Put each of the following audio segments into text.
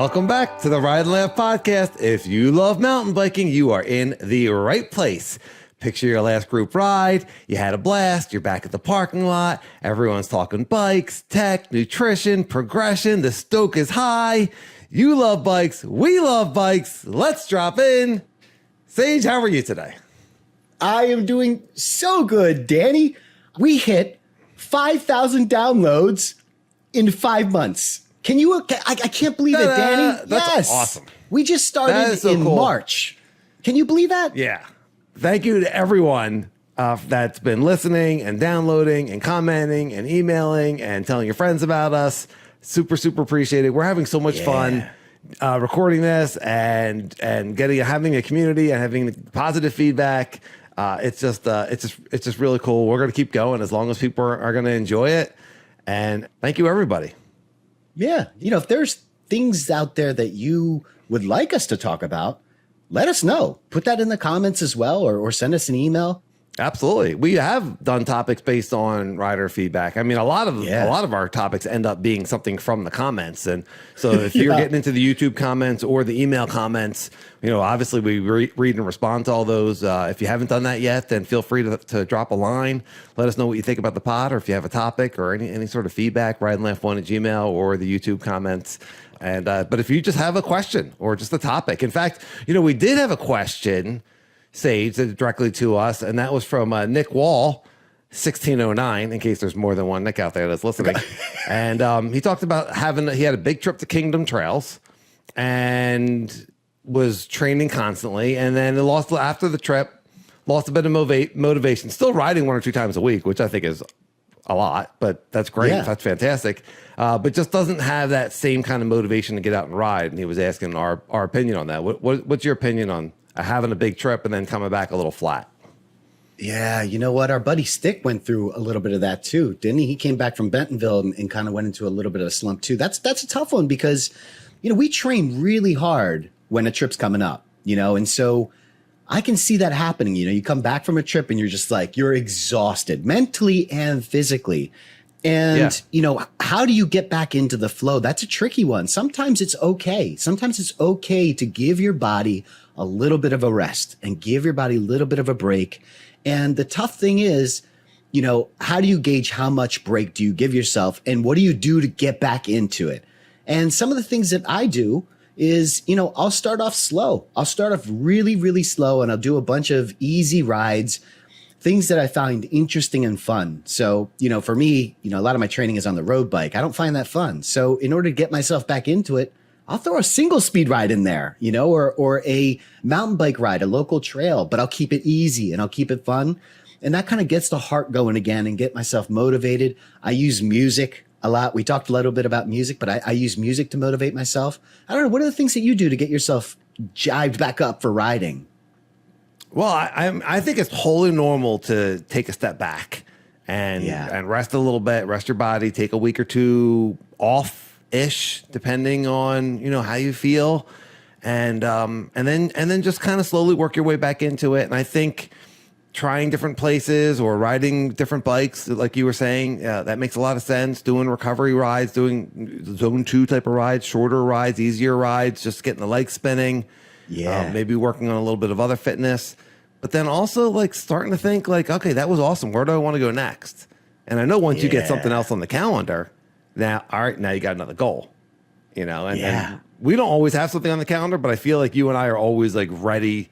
Welcome back to the Ride and Laugh podcast. If you love mountain biking, you are in the right place. Picture your last group ride. You had a blast. You're back at the parking lot. Everyone's talking bikes, tech, nutrition, progression. The stoke is high. You love bikes. We love bikes. Let's drop in. Sage, how are you today? I am doing so good, Danny. We hit 5,000 downloads in 5 months. Can you? I can't believe it, Danny. That's awesome. We just started in March. Can you believe that? Yeah. Thank you to everyone that's been listening and downloading and commenting and emailing and telling your friends about us. Super, super appreciate it. We're having so much fun recording this and having a community and having positive feedback. It's just really cool. We're going to keep going as long as people are going to enjoy it. And thank you, everybody. Yeah. You know, if there's things out there that you would like us to talk about, let us know. Put that in the comments as well, or send us an email. Absolutely. We have done topics based on rider feedback. I mean, a lot of our topics end up being something from the comments. And so if you're getting into the YouTube comments or the email comments, you know, obviously we read and respond to all those. If you haven't done that yet, then feel free to drop a line. Let us know what you think about the pod, or if you have a topic or any sort of feedback, rideandlaugh1@gmail.com or the YouTube comments. And but if you just have a question or just a topic, in fact, you know, we did have a question, Sage, directly to us, and that was from Nick Wall, 1609, in case there's more than one Nick out there that's listening. And he talked about he had a big trip to Kingdom Trails and was training constantly, and then after the trip, lost a bit of motivation, still riding 1 or 2 times a week, which I think is a lot, but that's great. Yeah. That's fantastic. But just doesn't have that same kind of motivation to get out and ride. And he was asking our opinion on that. What's your opinion on having a big trip and then coming back a little flat? Yeah, you know what? Our buddy Stick went through a little bit of that too, didn't he? He came back from Bentonville and kind of went into a little bit of a slump too. That's a tough one because, you know, we train really hard when a trip's coming up, you know, and so I can see that happening. You know, you come back from a trip and you're just like, you're exhausted mentally and physically. And, you know, how do you get back into the flow? That's a tricky one. Sometimes it's okay. Sometimes it's okay to give your body a little bit of a rest and give your body a little bit of a break. And the tough thing is, you know, how do you gauge how much break do you give yourself and what do you do to get back into it? And some of the things that I do is, you know, I'll start off slow. I'll start off really, really slow and I'll do a bunch of easy rides, things that I find interesting and fun. So, you know, for me, you know, a lot of my training is on the road bike. I don't find that fun. So in order to get myself back into it, I'll throw a single speed ride in there, you know, or a mountain bike ride, a local trail, but I'll keep it easy and I'll keep it fun. And that kind of gets the heart going again and get myself motivated. I use music a lot. We talked a little bit about music, but I use music to motivate myself. I don't know. What are the things that you do to get yourself jived back up for riding? Well, I think it's wholly normal to take a step back and rest a little bit, rest your body, take a week or two off-ish, depending on, you know, how you feel. And then just kind of slowly work your way back into it. And I think trying different places or riding different bikes, like you were saying, that makes a lot of sense. Doing recovery rides, doing zone 2 type of rides, shorter rides, easier rides, just getting the legs spinning. Yeah. Maybe working on a little bit of other fitness, but then also like starting to think like, okay, that was awesome. Where do I want to go next? And I know once you get something else on the calendar, now, all right, now you got another goal, you know, and we don't always have something on the calendar, but I feel like you and I are always like ready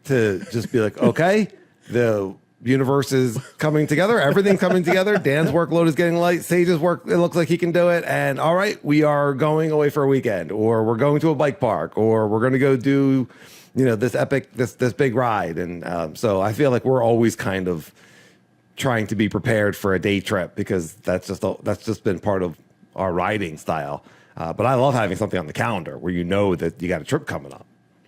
to just be like, okay, the universe is coming together. Everything's coming together. Dan's workload is getting light. Sage's work, it looks like he can do it. And all right, we are going away for a weekend, or we're going to a bike park, or we're going to go do, you know, this big ride. And so I feel like we're always kind of trying to be prepared for a day trip because that's just been part of our riding style. But I love having something on the calendar where you know that you got a trip coming up.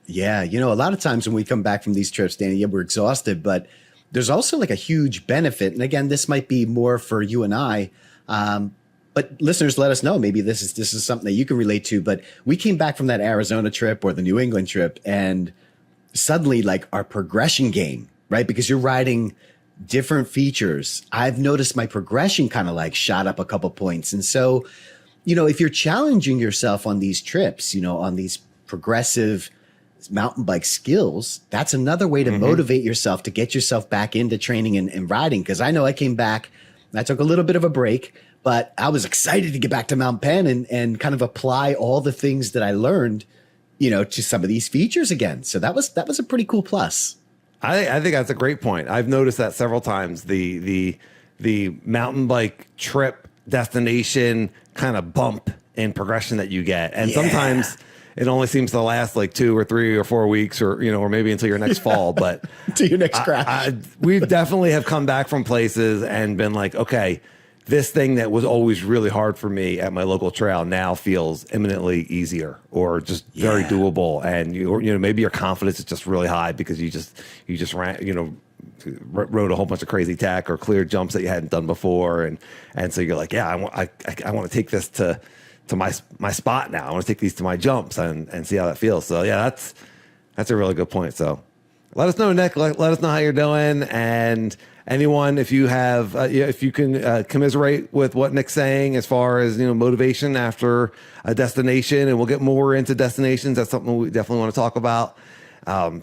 Yeah. You know, a lot of times when we come back from these trips, Danny, we're exhausted, but there's also like a huge benefit. And again, this might be more for you and I, but listeners, let us know. Maybe this is something that you can relate to. But we came back from that Arizona trip or the New England trip, and suddenly like our progression game, right? Because you're riding different features. I've noticed my progression kind of like shot up a couple points. And so if you're challenging yourself on these trips, on these progressive mountain bike skills, that's another way to motivate yourself to get yourself back into training and riding. Because I know I came back, I took a little bit of a break, but I was excited to get back to Mount Penn and kind of apply all the things that I learned, to some of these features again. So that was a pretty cool plus. I think that's a great point. I've noticed that several times. The mountain bike trip destination kind of bump in progression that you get, and sometimes it only seems to last like 2 or 3 or 4 weeks, or maybe until your next fall. But to your next crash, we definitely have come back from places and been like, okay, this thing that was always really hard for me at my local trail now feels imminently easier, or just very doable. And maybe your confidence is just really high because you just ran, rode a whole bunch of crazy tech or cleared jumps that you hadn't done before, and so you're like, I want to take this to my spot now. I want to take these to my jumps and see how that feels. So that's a really good point. So let us know, Nick. Let us know how you're doing, and anyone, if you have, if you can commiserate with what Nick's saying as far as motivation after a destination, and we'll get more into destinations. That's something we definitely want to talk about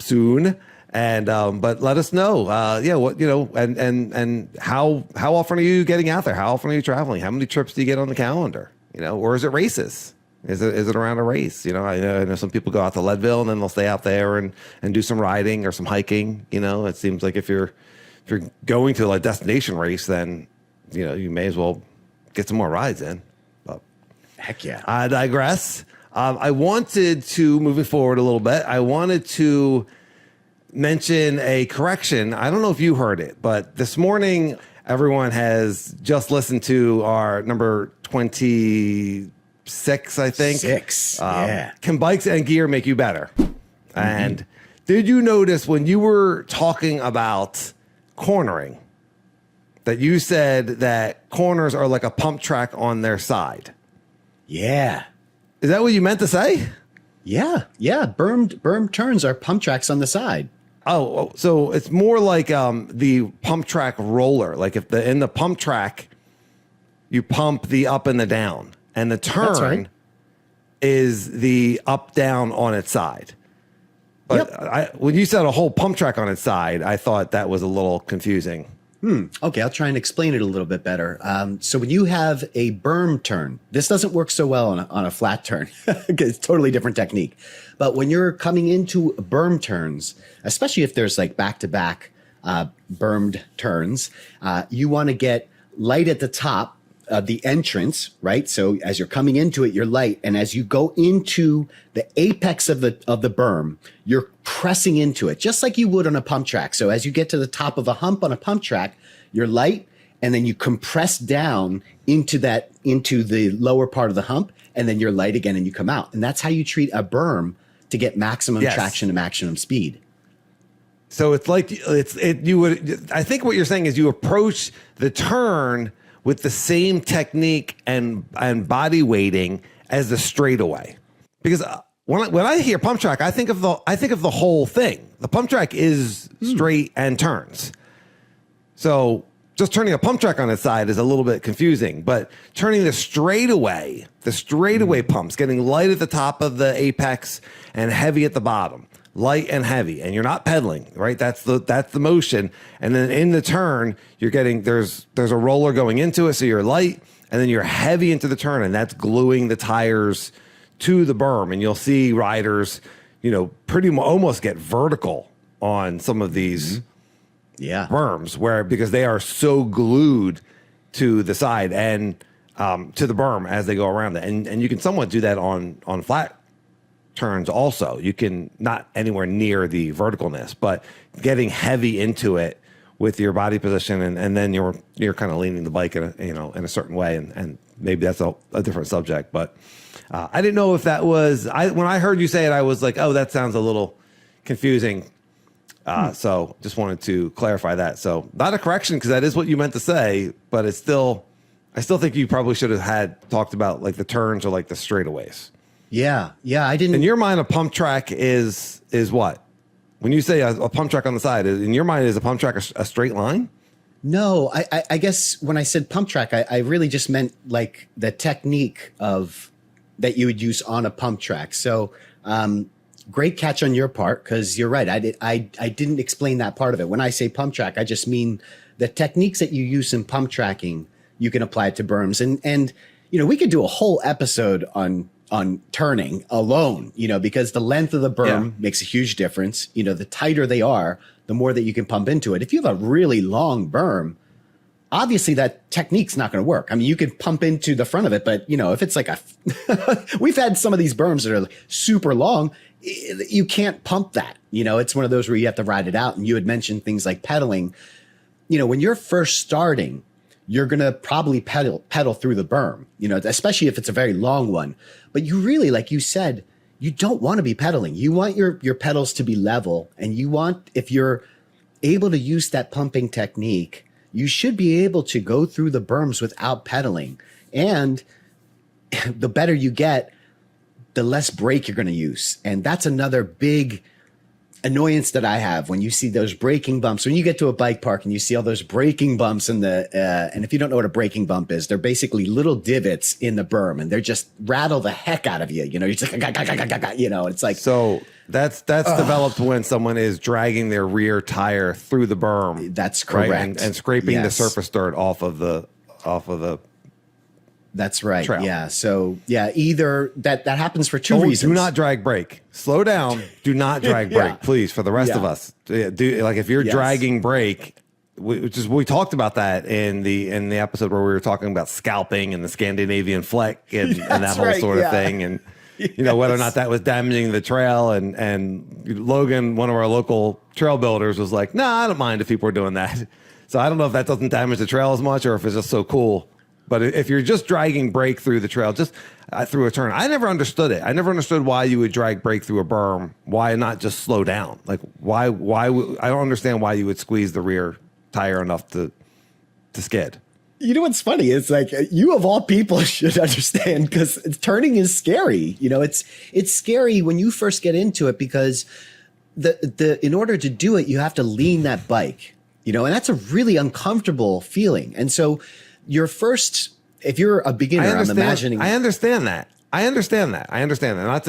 soon. And but let us know, and how often are you getting out there? How often are you traveling? How many trips do you get on the calendar? Or is it races? Is it around a race? I know some people go out to Leadville and then they'll stay out there and do some riding or some hiking. It seems like if you're going to a destination race, then you may as well get some more rides in. But heck yeah. I digress. I wanted to, moving forward a little bit, I wanted to mention a correction. I don't know if you heard it, but this morning everyone has just listened to our number 26, I think. 6. Yeah. Can bikes and gear make you better? And did you notice when you were talking about cornering that you said that corners are like a pump track on their side? Yeah. Is that what you meant to say? Yeah. Berm turns are pump tracks on the side. Oh, so it's more like the pump track roller. Like if in the pump track, you pump the up and the down, and the turn is the up down on its side. But when you said a whole pump track on its side, I thought that was a little confusing. Okay, I'll try and explain it a little bit better. So when you have a berm turn, this doesn't work so well on a flat turn. It's totally different technique. But when you're coming into berm turns, especially if there's like back-to-back bermed turns, you want to get light at the top of the entrance, right? So as you're coming into it, you're light. And as you go into the apex of the berm, you're pressing into it, just like you would on a pump track. So as you get to the top of a hump on a pump track, you're light, and then you compress down into the lower part of the hump, and then you're light again and you come out. And that's how you treat a berm to get maximum traction and maximum speed. So it's like I think what you're saying is you approach the turn with the same technique and body weighting as the straightaway. Because when I hear pump track, I think of the whole thing. The pump track is straight and turns. So just turning a pump track on its side is a little bit confusing, but turning the straightaway pumps, getting light at the top of the apex and heavy at the bottom. Light and heavy, and you're not pedaling, right? That's the motion. And then in the turn, you're getting there's a roller going into it, so you're light, and then you're heavy into the turn, and that's gluing the tires to the berm. And you'll see riders, almost get vertical on some of these berms, because they are so glued to the side and to the berm as they go around it. And you can somewhat do that on flat turns also. You can not anywhere near the verticalness, but getting heavy into it with your body position, and then you're kind of leaning the bike in a certain way, and maybe that's a different subject. But I didn't know if that was when I heard you say it, I was like, oh, that sounds a little confusing. So just wanted to clarify that. So not a correction, because that is what you meant to say, but I still think you probably should have talked about like the turns or like the straightaways. Yeah, I didn't. In your mind, a pump track is what? When you say a pump track on the side, in your mind, is a pump track a straight line? No, I guess when I said pump track, I really just meant like the technique of that you would use on a pump track. So great catch on your part, because you're right. I didn't explain that part of it. When I say pump track, I just mean the techniques that you use in pump tracking, you can apply it to berms. And we could do a whole episode on turning alone, because the length of the berm makes a huge difference. The tighter they are, the more that you can pump into it. If you have a really long berm, obviously that technique's not going to work. I mean, you could pump into the front of it, but if it's like we've had some of these berms that are super long, you can't pump that. It's one of those where you have to ride it out. And you had mentioned things like pedaling. When you're first starting, you're going to probably pedal through the berm, especially if it's a very long one. But you really, like you said, you don't want to be pedaling. You want your pedals to be level. And if you're able to use that pumping technique, you should be able to go through the berms without pedaling. And the better you get, the less brake you're going to use. And that's another big annoyance that I have when you see those braking bumps. When you get to a bike park and you see all those braking bumps and if you don't know what a braking bump is, they're basically little divots in the berm, and they're just rattle the heck out of you. You're just like, it's like. So that's developed when someone is dragging their rear tire through the berm. That's correct. Right? And scraping the surface dirt off of the That's right. trail. Yeah. So either that happens for two reasons. Do not drag brake. Slow down. Do not drag brake, please. For the rest of us, if you're dragging brake, we talked about that in the episode where we were talking about scalping and the Scandinavian fleck and that whole sort of thing, and whether or not that was damaging the trail. And Logan, one of our local trail builders, was like, "Nah, I don't mind if people are doing that." So I don't know if that doesn't damage the trail as much or if it's just so cool. But if you're just dragging brake through the trail, just through a turn, I never understood it. I never understood why you would drag brake through a berm. Why not just slow down? Like why I don't understand why you would squeeze the rear tire enough to skid. What's funny? It's like you of all people should understand, because turning is scary. It's scary when you first get into it, because in order to do it, you have to lean that bike. And that's a really uncomfortable feeling. And so if you're a beginner, I'm imagining. I understand that. Not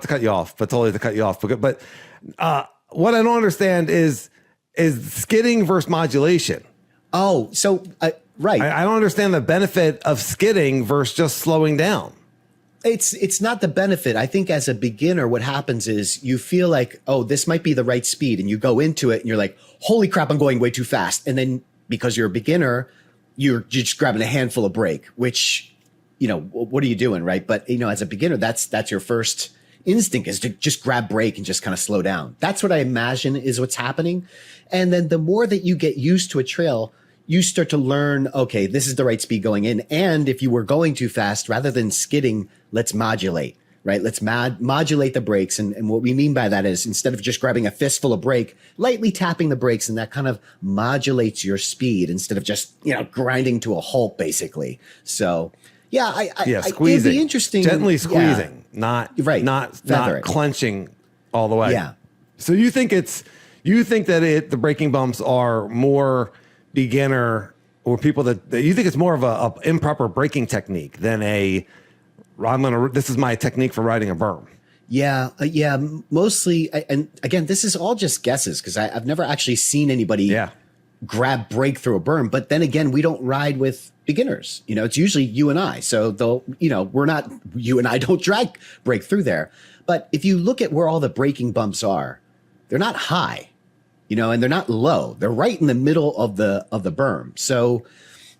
to cut you off, but totally to cut you off. But what I don't understand is skidding versus modulation. Oh, so right. I don't understand the benefit of skidding versus just slowing down. It's not the benefit. I think as a beginner, what happens is you feel like, oh, this might be the right speed, and you go into it and you're like, holy crap, I'm going way too fast. And then because you're a beginner, you're just grabbing a handful of brake, which, what are you doing, right? But, as a beginner, that's your first instinct, is to just grab brake and just kind of slow down. That's what I imagine is what's happening. And then the more that you get used to a trail, you start to learn, okay, this is the right speed going in. And if you were going too fast, rather than skidding, let's modulate. Right? Let's modulate the brakes. And what we mean by that is, instead of just grabbing a fistful of brake, lightly tapping the brakes, and that kind of modulates your speed instead of just, grinding to a halt, basically. So, squeezing. It'd be interesting. Gently squeezing, not clenching all the way. Yeah. So you think that the braking bumps are more beginner, or people that you think it's more of a improper braking technique than this is my technique for riding a berm. Yeah. Mostly. And again, this is all just guesses, because I've never actually seen anybody grab brake through a berm. But then again, we don't ride with beginners. It's usually you and I. So you and I don't drag brake through there. But if you look at where all the braking bumps are, they're not high, and they're not low. They're right in the middle of the berm. So,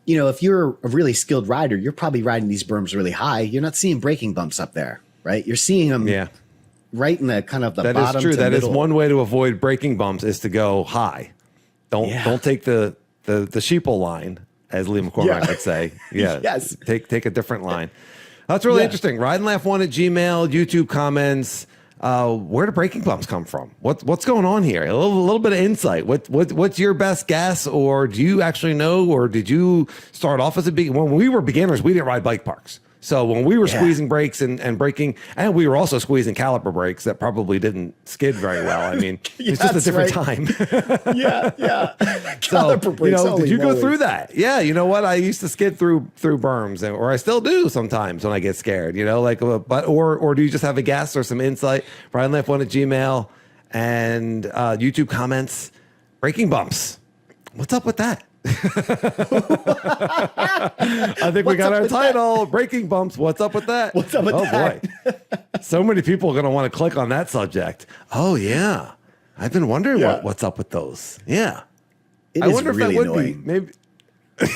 if you're a really skilled rider, you're probably riding these berms really high. You're not seeing braking bumps up there, right? You're seeing them right in the kind of the bottom. That is true. That middle. is one way to avoid braking bumps, is to go high. Don't take the sheeple line, as Lee McCormack would say. Yeah. Yes. Take a different line. That's really interesting. Ride and Laugh 1 at Gmail, YouTube comments. Where do braking bumps come from? What's going on here? A little bit of insight. What's your best guess, or do you actually know, or did you start off as when we were beginners, we didn't ride bike parks. So when we were squeezing brakes and braking, and we were also squeezing caliper brakes that probably didn't skid very well. I mean, it's just a different time. Yeah. Caliper brakes. Did you go through that? Yeah. You know what? I used to skid through berms, or I still do sometimes when I get scared. Or do you just have a guess or some insight? RNL S1 and YouTube comments, braking bumps. What's up with that? I think we got our title, Braking Bumps. What's up with that? What's up with that? Oh, boy. So many people are going to want to click on that subject. Oh, yeah. I've been wondering what's up with those. Yeah. I wonder if really that would annoying. Be. Maybe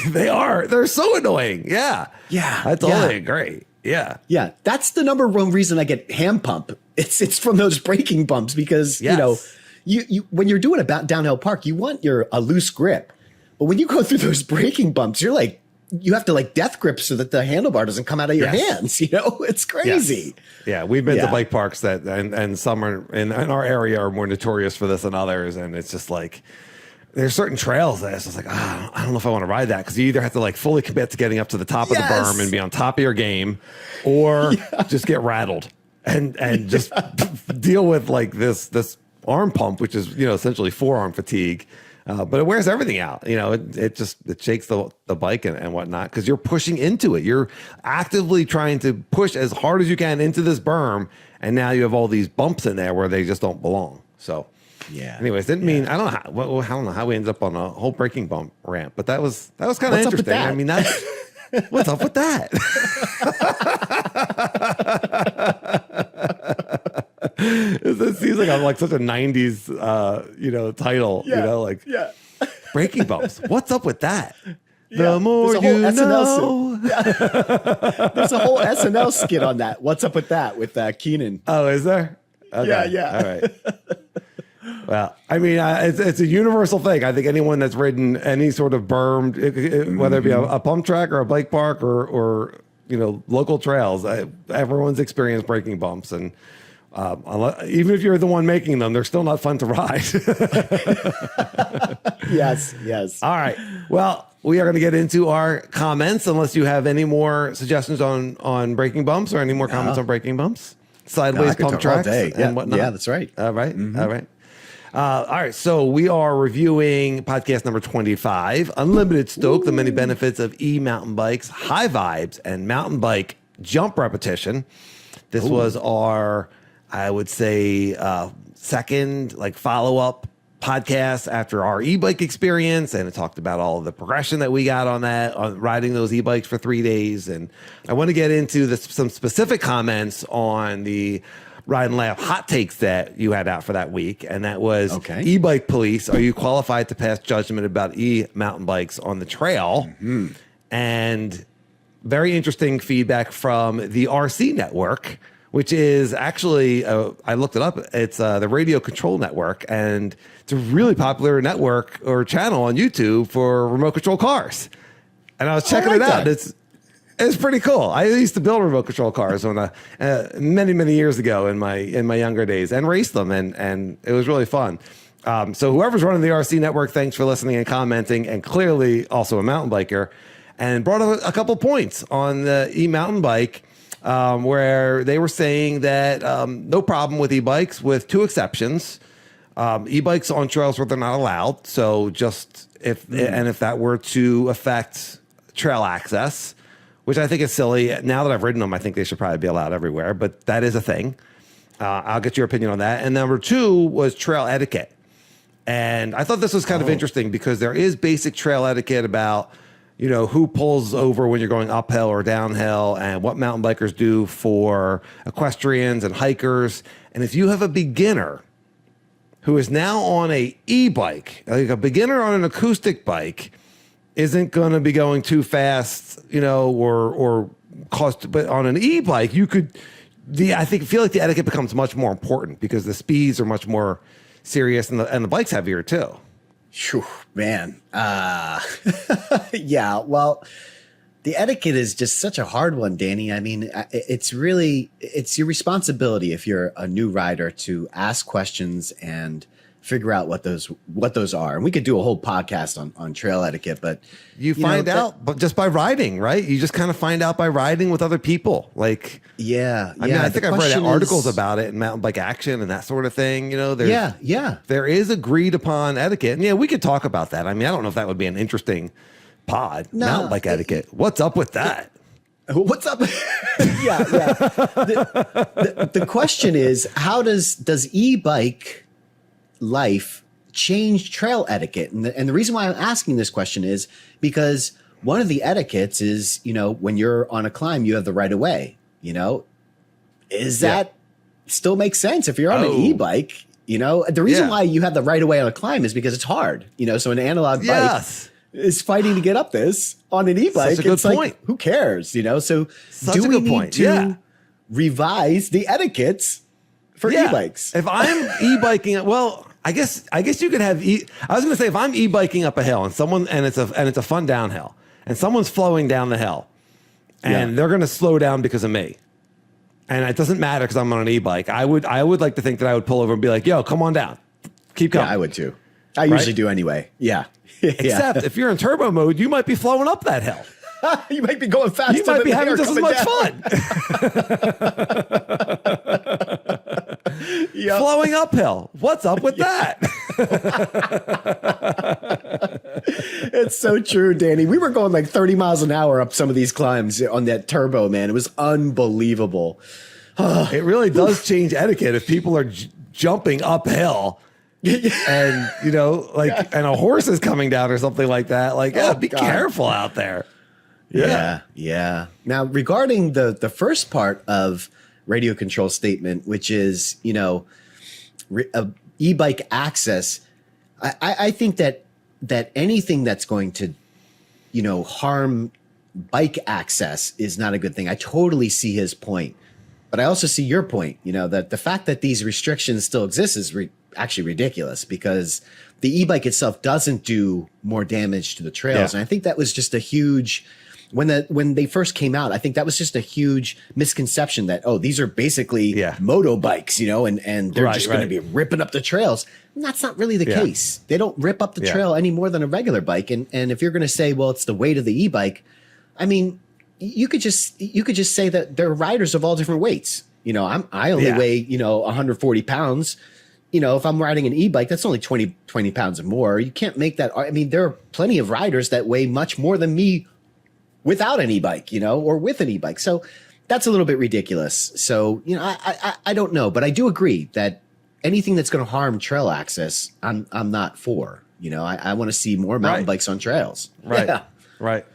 they are. They're so annoying. Yeah. Yeah. I totally agree. Yeah. Yeah. That's the number one reason I get hand pump. It's from those braking bumps because, you when you're doing a downhill park, you want a loose grip. But when you go through those braking bumps, you have to death grip so that the handlebar doesn't come out of your hands. It's crazy. Yes. Yeah. We've been to bike parks and some are in our area are more notorious for this than others. And it's just there's certain trails that it's just I don't know if I want to ride that. Cause you either have to fully commit to getting up to the top of the berm and be on top of your game or just get rattled and just deal with this arm pump, which is, essentially forearm fatigue. But it wears everything out. It shakes the bike and whatnot because you're pushing into it. You're actively trying to push as hard as you can into this berm. And now you have all these bumps in there where they just don't belong. So, anyways, didn't mean, I don't know how we ended up on a whole braking bump rant, but that was kind of interesting. I mean, that's what's up with that? It seems like I'm such a 90s, title, braking bumps. What's up with that? Yeah. The more you know. There's a whole SNL skit on that. What's up with that with Keenan? Oh, is there? Okay. Yeah. All right. Well, I mean, it's a universal thing. I think anyone that's ridden any sort of berm, whether it be a pump track or a bike park or local trails, everyone's experienced braking bumps. And even if you're the one making them, they're still not fun to ride. Yes. All right. Well, we are going to get into our comments unless you have any more suggestions on braking bumps or any more comments on braking bumps, sideways pump tracks and whatnot. Yeah, that's right. All right. Mm-hmm. All right. All right. So we are reviewing podcast number 25, Unlimited Stoke, the many benefits of e-mountain bikes, high vibes, and mountain bike jump repetition. This was our, I would say, second follow-up podcast after our e-bike experience, and it talked about all of the progression that we got on that, on riding those e-bikes for 3 days. And I want to get into some specific comments on the Ride and Laugh hot takes that you had out for that week, and that was e-bike police. Are you qualified to pass judgment about e-mountain bikes on the trail? Mm-hmm. And very interesting feedback from the RC Network, which is actually, I looked it up, it's the Radio Control Network, and it's a really popular network or channel on YouTube for remote control cars. And I was checking it out. It's pretty cool. I used to build remote control cars when many years ago in my younger days and race them, and it was really fun. So whoever's running the RC Network, thanks for listening and commenting, and clearly also a mountain biker, and brought up a couple points on the e-mountain bike. Where they were saying that no problem with e-bikes, with two exceptions. E-bikes on trails where they're not allowed. So just if that were to affect trail access, which I think is silly. Now that I've ridden them, I think they should probably be allowed everywhere. But that is a thing. I'll get your opinion on that. And number two was trail etiquette. And I thought this was kind of interesting because there is basic trail etiquette about who pulls over when you're going uphill or downhill and what mountain bikers do for equestrians and hikers. And if you have a beginner who is now on a e-bike, like a beginner on an acoustic bike isn't going to be going too fast, or cost, but on an e-bike, you could, I feel like the etiquette becomes much more important because the speeds are much more serious and the bike's heavier too. Whew, man. Yeah, well, the etiquette is just such a hard one, Danny. I mean, it's your responsibility if you're a new rider to ask questions and figure out what those are. And we could do a whole podcast on trail etiquette, but you find out but just by riding, right? You just kind of find out by riding with other people. Like, I mean, I think I've read articles about it in Mountain Bike Action and that sort of thing. You know, there is agreed upon etiquette. And we could talk about that. I mean, I don't know if that would be an interesting pod, mountain bike etiquette. What's up with that? What's up? The question is, how does e-bike life change trail etiquette? And the reason why I'm asking this question is because one of the etiquettes is, when you're on a climb, you have the right of way. Is that still makes sense if you're on an e-bike? The reason why you have the right of way on a climb is because it's hard. So an analog bike is fighting to get up this. On an e-bike. It's point. Like, who cares? So do we need to revise the etiquettes for e-bikes? If I'm e-biking, well, I guess you could have I was going to say, if I'm e-biking up a hill and it's a fun downhill and someone's flowing down the hill and they're going to slow down because of me. And it doesn't matter because I'm on an e-bike. I would like to think that I would pull over and be like, yo, come on down. Keep coming. Yeah, I would too. I usually do anyway. Yeah. Except if you're in turbo mode, you might be flowing up that hill. You might be going faster. You might be having just as much fun. Flowing uphill. What's up with that? It's so true, Danny. We were going like 30 miles an hour up some of these climbs on that turbo, man. It was unbelievable. It really does change etiquette if people are jumping uphill. And and a horse is coming down or something like that. Like, be careful out there. Yeah. Now, regarding the first part of radio control statement, which is e-bike access, I think that anything that's going to harm bike access is not a good thing. I totally see his point, but I also see your point. That the fact that these restrictions still exist is actually ridiculous because the e-bike itself doesn't do more damage to the trails. And I think that was just a huge, when they first came out, I think that was just a huge misconception that, these are basically moto bikes, and they're just going to be ripping up the trails. And that's not really the case. They don't rip up the trail any more than a regular bike. And if you're going to say, well, it's the weight of the e-bike, I mean, you could just say that they're riders of all different weights. I only weigh, 140 pounds. If I'm riding an e-bike, that's only 20 pounds or more. You can't make that. I mean, there are plenty of riders that weigh much more than me without an e-bike, or with an e-bike. So that's a little bit ridiculous. So, I don't know, but I do agree that anything that's going to harm trail access, I'm not for. I want to see more mountain bikes on trails. Right. Yeah. Right.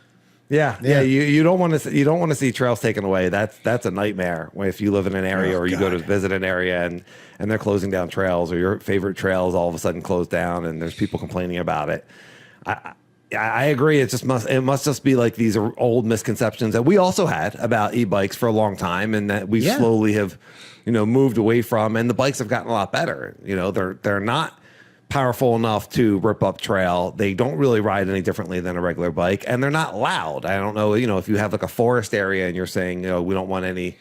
Yeah. You don't want to see trails taken away. That's a nightmare if you live in an area or you go to visit an area and they're closing down trails, or your favorite trails all of a sudden close down and there's people complaining about it. I agree. It must just be like these are old misconceptions that we also had about e-bikes for a long time, and that we slowly have, moved away from. And the bikes have gotten a lot better. They're not powerful enough to rip up trail. They don't really ride any differently than a regular bike, and they're not loud. I don't know, if you have like a forest area and you're saying, we don't want any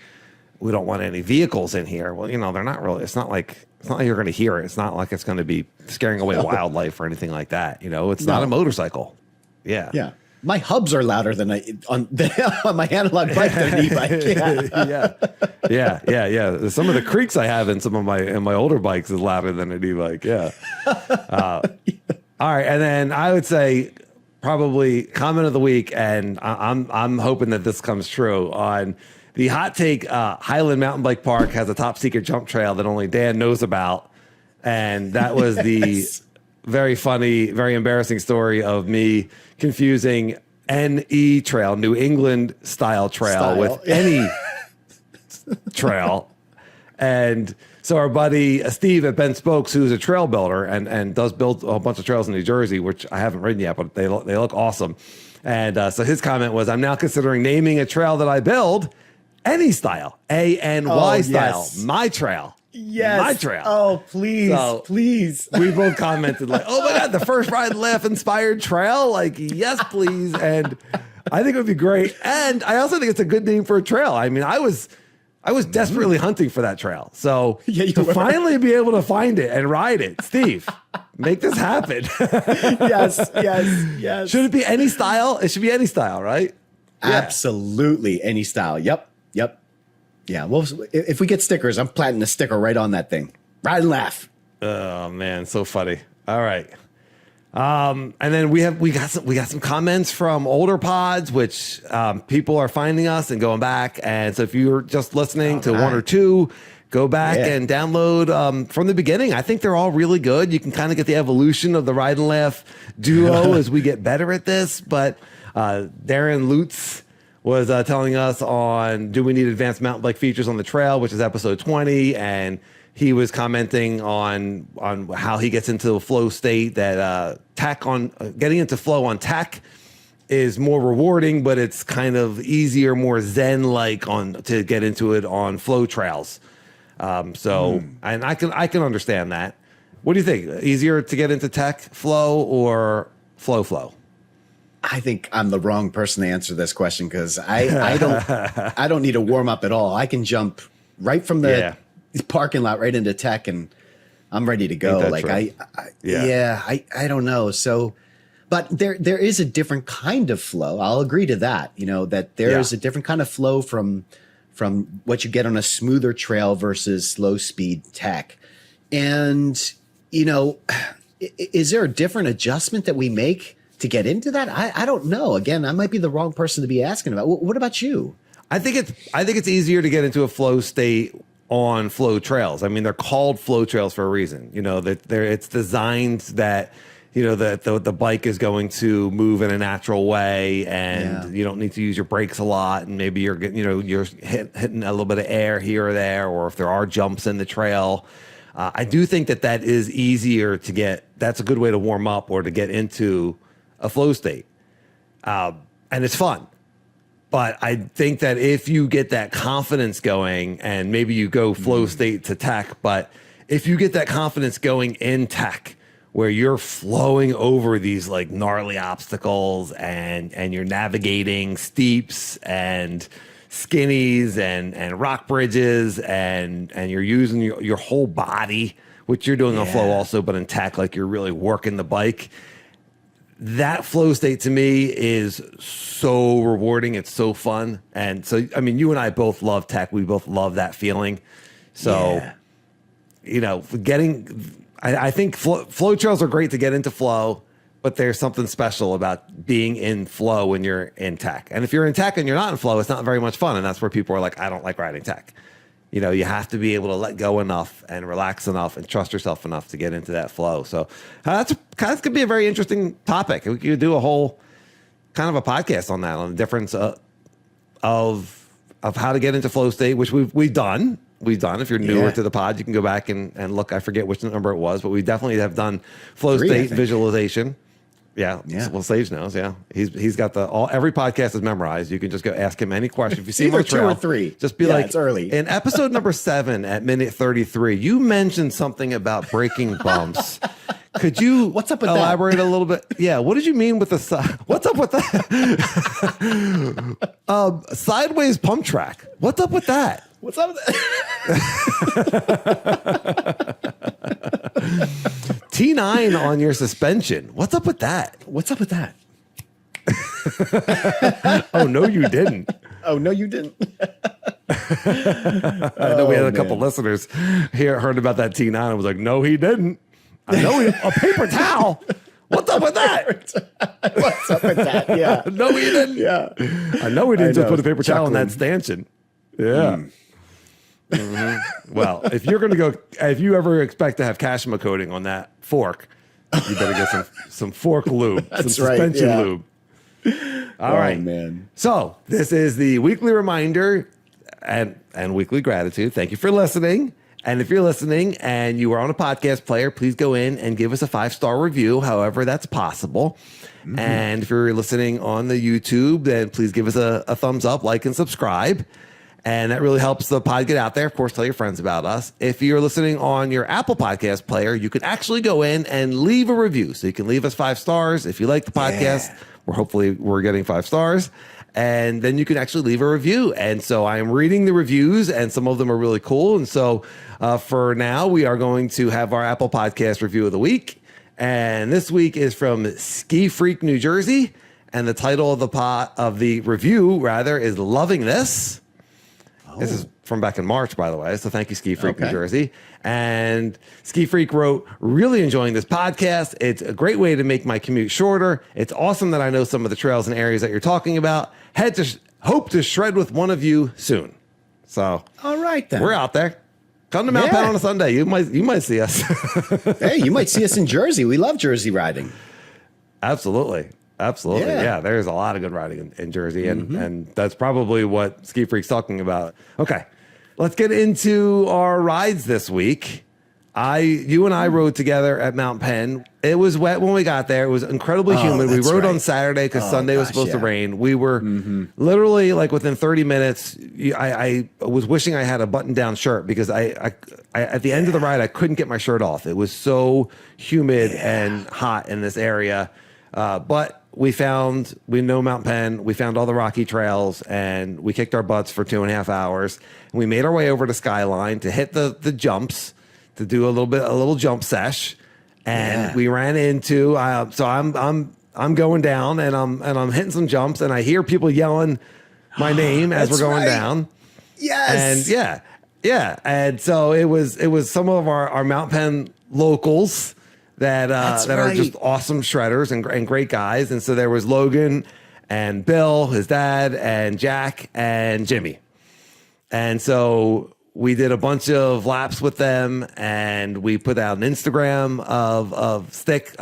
vehicles in here. Well, they're not really. It's not like you're going to hear it. It's not like it's going to be scaring away wildlife or anything like that. It's not a motorcycle. Yeah. Yeah. My hubs are louder than on my analog bike than an e-bike. Yeah. Some of the creaks I have in some of my older bikes is louder than an e-bike. Yeah. All right, and then I would say probably comment of the week, and I'm hoping that this comes true on the hot take. Highland Mountain Bike Park has a top secret jump trail that only Dan knows about, and that was the very funny, very embarrassing story of me confusing NE trail, New England style trail, with any trail. And so our buddy Steve at Ben Spokes, who's a trail builder and does build a bunch of trails in New Jersey, which I haven't ridden yet, but they look awesome. And so his comment was, I'm now considering naming a trail that I build any style, ANY style, my trail. Yes. My trail. Oh, please, please. We both commented like, oh my God, the first ride laugh inspired trail. Like, yes, please. And I think it would be great. And I also think it's a good name for a trail. I mean, I was I was desperately hunting for that trail. So to were. finally be able to find it and ride it, Steve, make this happen. Yes. Should it be any style? It should be any style, right? Absolutely. Any style. Yep. Yeah. Well, if we get stickers, I'm planting a sticker right on that thing. Ride and laugh. Oh man, so funny. All right. And then we got some comments from older pods, which people are finding us and going back. And so if you're just listening to one or two, go back and download from the beginning. I think they're all really good. You can kind of get the evolution of the Ride and Laugh duo as we get better at this. But Darren Lutz was telling us on Do We Need Advanced Mountain Bike Features on the Trail, which is episode 20. And he was commenting on how he gets into a flow state, that getting into flow on tech is more rewarding, but it's kind of easier, more zen-like to get into it on flow trails. And I can understand that. What do you think? Easier to get into tech flow or flow? I think I'm the wrong person to answer this question because I don't need to warm up at all. I can jump right from the parking lot right into tech and I'm ready to go. Like I don't know. So, but there is a different kind of flow. I'll agree to that. That there is a different kind of flow from what you get on a smoother trail versus slow speed tech. And, is there a different adjustment that we make to get into that? I don't know. Again, I might be the wrong person to be asking about. What about you? I think it's easier to get into a flow state on flow trails. I mean, they're called flow trails for a reason. It's designed that that the bike is going to move in a natural way, and you don't need to use your brakes a lot, and maybe you're hitting a little bit of air here or there, or if there are jumps in the trail. I do think that is easier to get. That's a good way to warm up or to get into a flow state, and it's fun. But I think that if you get that confidence going, and maybe you go flow state to tech, but if you get that confidence going in tech, where you're flowing over these like gnarly obstacles and you're navigating steeps and skinnies and rock bridges and you're using your whole body, which you're doing on flow also, but in tech, like you're really working the bike. That flow state to me is so rewarding. It's so fun. And so, I mean, you and I both love tech. We both love that feeling. So, I think flow trails are great to get into flow, but there's something special about being in flow when you're in tech. And if you're in tech and you're not in flow, it's not very much fun. And that's where people are like, I don't like riding tech. You have to be able to let go enough and relax enough and trust yourself enough to get into that flow. So that's could be a very interesting topic. We could do a whole kind of a podcast on that, on the difference of how to get into flow state, which we've done. If you're newer to the pod, you can go back and look. I forget which number it was, but we definitely have done flow state visualization. Yeah. Well, Sage knows. Yeah. He's got every podcast is memorized. You can just go ask him any question. If you see him on the trail, 2 or 3, just be like, it's early. In episode number 7 at minute 33, you mentioned something about breaking bumps. Could you what's up with elaborate a little bit? Yeah. What did you mean with what's up with that? Sideways pump track. What's up with that? What's up with that? T9 on your suspension. What's up with that? What's up with that? Oh, no, you didn't. Oh, no, you didn't. I know we had a couple listeners here heard about that T9. I was like, no, he didn't. I know a paper towel. What's up with that? What's up with that? Yeah. No, he didn't. Yeah. I know he didn't just put a paper towel in that stanchion. Yeah. Mm-hmm. Well, if you ever expect to have Kashima coating on that fork, you better get some fork lube, That's some right, suspension lube. All right, man. So this is the weekly reminder and weekly gratitude. Thank you for listening. And if you're listening and you are on a podcast player, please go in and give us a 5-star review, however that's possible. Mm-hmm. And if you're listening on the YouTube, then please give us a thumbs up, like, and subscribe. And that really helps the pod get out there. Of course, tell your friends about us. If you're listening on your Apple Podcast player, you can actually go in and leave a review. So you can leave us 5 stars. If you like the podcast, we're getting 5 stars. and then you can actually leave a review. And so I am reading the reviews, and some of them are really cool. And so for now, we are going to have our Apple Podcast review of the week. And this week is from Ski Freak, New Jersey. And the title of the review, rather, is Loving This. Oh. This is from back in March, by the way. So thank you, Ski Freak, New Jersey. And Ski Freak wrote, really enjoying this podcast. It's a great way to make my commute shorter. It's awesome that I know some of the trails and areas that you're talking about. Hope to shred with one of you soon. So all right, then. We're out there. Come to Mount Penn on a Sunday. You might see us. Hey, you might see us in Jersey. We love Jersey riding. Absolutely. Yeah, there's a lot of good riding in Jersey, and that's probably what Ski Freak's talking about. Okay, let's get into our rides this week. You and I rode together at Mount Penn. It was wet when we got there. It was incredibly humid. We rode on Saturday because Sunday was supposed to rain. We were literally like within 30 minutes. I was wishing I had a button-down shirt because I at the end of the ride I couldn't get my shirt off. It was so humid and hot in this area, but we know Mount Penn. We found all the rocky trails, and we kicked our butts for 2.5 hours. And we made our way over to Skyline to hit the jumps, to do a little jump sesh. And we ran into. So I'm going down, and I'm hitting some jumps, and I hear people yelling my name as we're going down. Yes. And and so it was some of our Mount Penn locals that are just awesome shredders and great guys. And so there was Logan and Bill, his dad, and Jack and Jimmy. And so we did a bunch of laps with them, and we put out an Instagram of Stick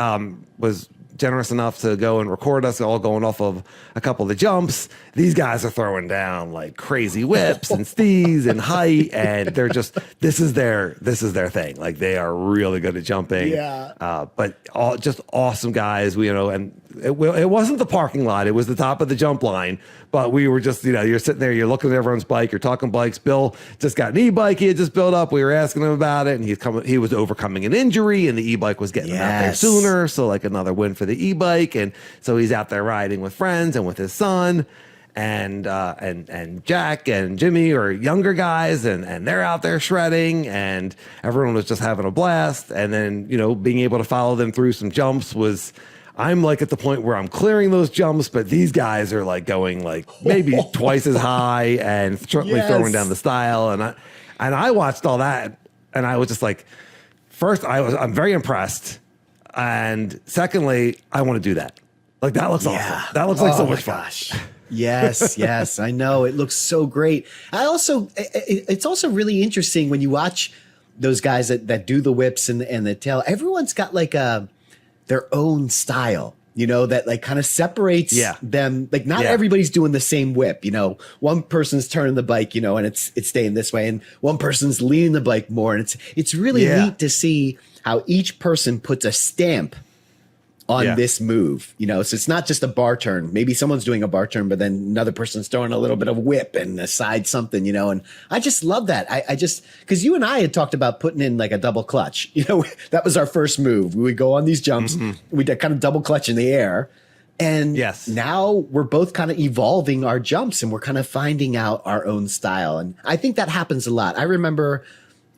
was generous enough to go and record us all going off of a couple of the jumps. These guys are throwing down like crazy whips and stees and height, and they're just this is their thing. Like they are really good at jumping. But just awesome guys. And it wasn't the parking lot. It was the top of the jump line. But we were just, you're sitting there, you're looking at everyone's bike, you're talking bikes. Bill just got an e-bike he had just built up. We were asking him about it, and he was overcoming an injury, and the e-bike was getting him out there sooner. So like another win for the e-bike. And so he's out there riding with friends and with his son. And Jack and Jimmy are younger guys, and they're out there shredding, and everyone was just having a blast. And then, being able to follow them through some jumps I'm like at the point where I'm clearing those jumps, but these guys are like going like maybe twice as high and certainly throwing down the style. And I watched all that, and I was just like, first, I'm very impressed. And secondly, I want to do that. Like that looks awesome. That looks like so much fun. Yes, I know. It looks so great. It's also really interesting when you watch those guys that do the whips and the tail. Everyone's got like their own style, that like kind of separates them. Like not everybody's doing the same whip. One person's turning the bike, and it's staying this way, and one person's leaning the bike more. And it's really neat to see how each person puts a stamp on this move, so it's not just a bar turn. Maybe someone's doing a bar turn, but then another person's throwing a little bit of whip and a side something, and I just love that. I just, because you and I had talked about putting in like a double clutch, that was our first move. We would go on these jumps, we'd kind of double clutch in the air. And now we're both kind of evolving our jumps, and we're kind of finding out our own style. And I think that happens a lot. I remember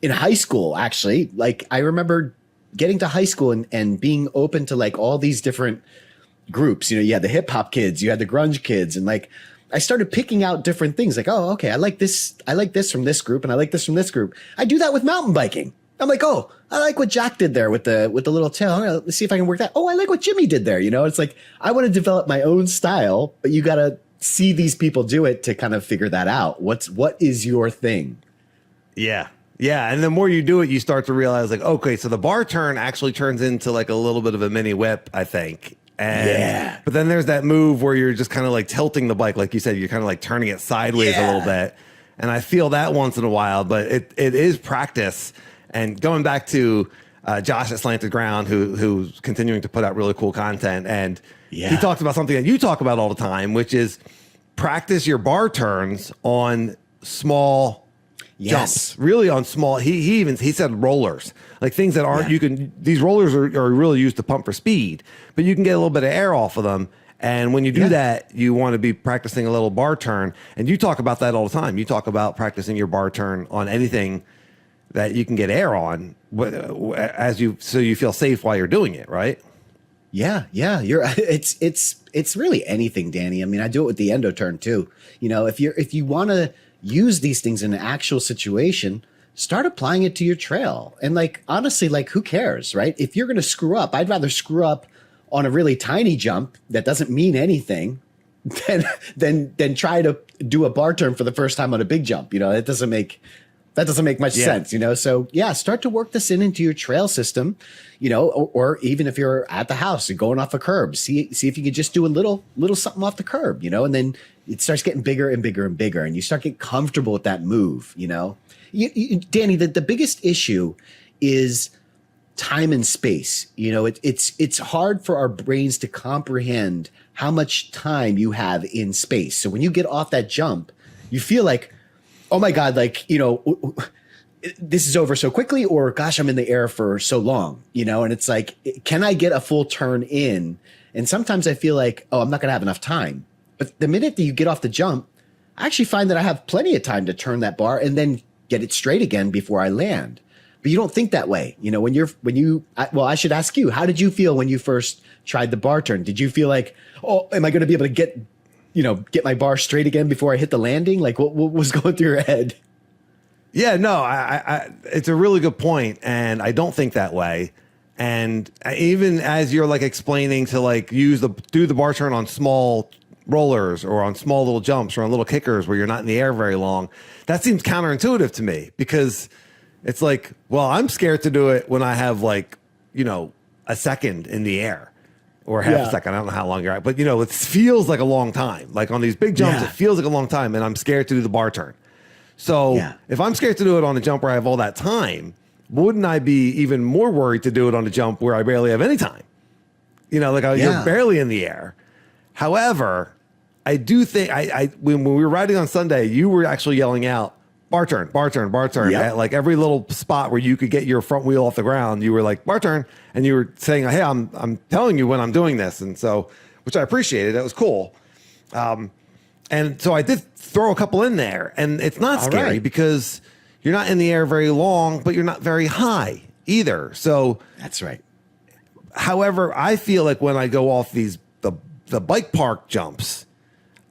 in high school, actually, I remember getting to high school and being open to like all these different groups. You had the hip hop kids, you had the grunge kids, and like I started picking out different things. Like, oh, okay, I like this from this group, and I like this from this group. I do that with mountain biking. I'm like, oh, I like what Jack did there with the little tail. Let's see if I can work that. Oh, I like what Jimmy did there. It's like I want to develop my own style, but you got to see these people do it to kind of figure that out. What is your thing? Yeah. Yeah, and the more you do it, you start to realize, like, okay, so the bar turn actually turns into like a little bit of a mini whip, I think. But then there's that move where you're just kind of like tilting the bike, like you said, you're kind of like turning it sideways a little bit. And I feel that once in a while, but it is practice. And going back to Josh at Slanted Ground, who's continuing to put out really cool content, and he talks about something that you talk about all the time, which is practice your bar turns on small jumps, really on small. He said rollers, like things that aren't, these rollers are really used to pump for speed, but you can get a little bit of air off of them. And when you do that, you want to be practicing a little bar turn. And you talk about that all the time. You talk about practicing your bar turn on anything that you can get air on, so you feel safe while you're doing it, right? Yeah, it's really anything, Danny. I mean, I do it with the endo turn too. You know, if you want to use these things in an actual situation, start applying it to your trail. And like, honestly, like, who cares, right? If you're going to screw up, I'd rather screw up on a really tiny jump that doesn't mean anything than try to do a bar turn for the first time on a big jump. You know, that doesn't make much sense, you know? So yeah, start to work this into your trail system, you know, or even if you're at the house and going off a curb, see if you could just do a little something off the curb, you know, and then it starts getting bigger and bigger and bigger, and you start getting comfortable with that move, you know? Danny, the biggest issue is time and space. You know, it's hard for our brains to comprehend how much time you have in space. So when you get off that jump, you feel like, oh my God, like, you know, this is over so quickly, or gosh, I'm in the air for so long, you know? And it's like, can I get a full turn in? And sometimes I feel like, oh, I'm not going to have enough time. But the minute that you get off the jump, I actually find that I have plenty of time to turn that bar and then get it straight again before I land. But you don't think that way. You know, I should ask you, how did you feel when you first tried the bar turn? Did you feel like, oh, am I going to be able to get my bar straight again before I hit the landing? Like, what was going through your head? Yeah, no, it's a really good point, and I don't think that way. And even as you're like explaining to like do the bar turn on small rollers or on small little jumps or on little kickers where you're not in the air very long, that seems counterintuitive to me, because it's like, well, I'm scared to do it when I have like, you know, a second in the air or half a second. I don't know how long you're at, but you know, it feels like a long time. Like on these big jumps, it feels like a long time, and I'm scared to do the bar turn. So if I'm scared to do it on a jump where I have all that time, wouldn't I be even more worried to do it on a jump where I barely have any time? You know, like you're barely in the air. However, I do think when we were riding on Sunday, you were actually yelling out, bar turn, bar turn, bar turn. At like every little spot where you could get your front wheel off the ground, you were like, bar turn. And you were saying, hey, I'm telling you when I'm doing this. And so, which I appreciated. That was cool. And so I did throw a couple in there, and it's not scary because you're not in the air very long, but you're not very high either. So that's right. However, I feel like when I go off the bike park jumps,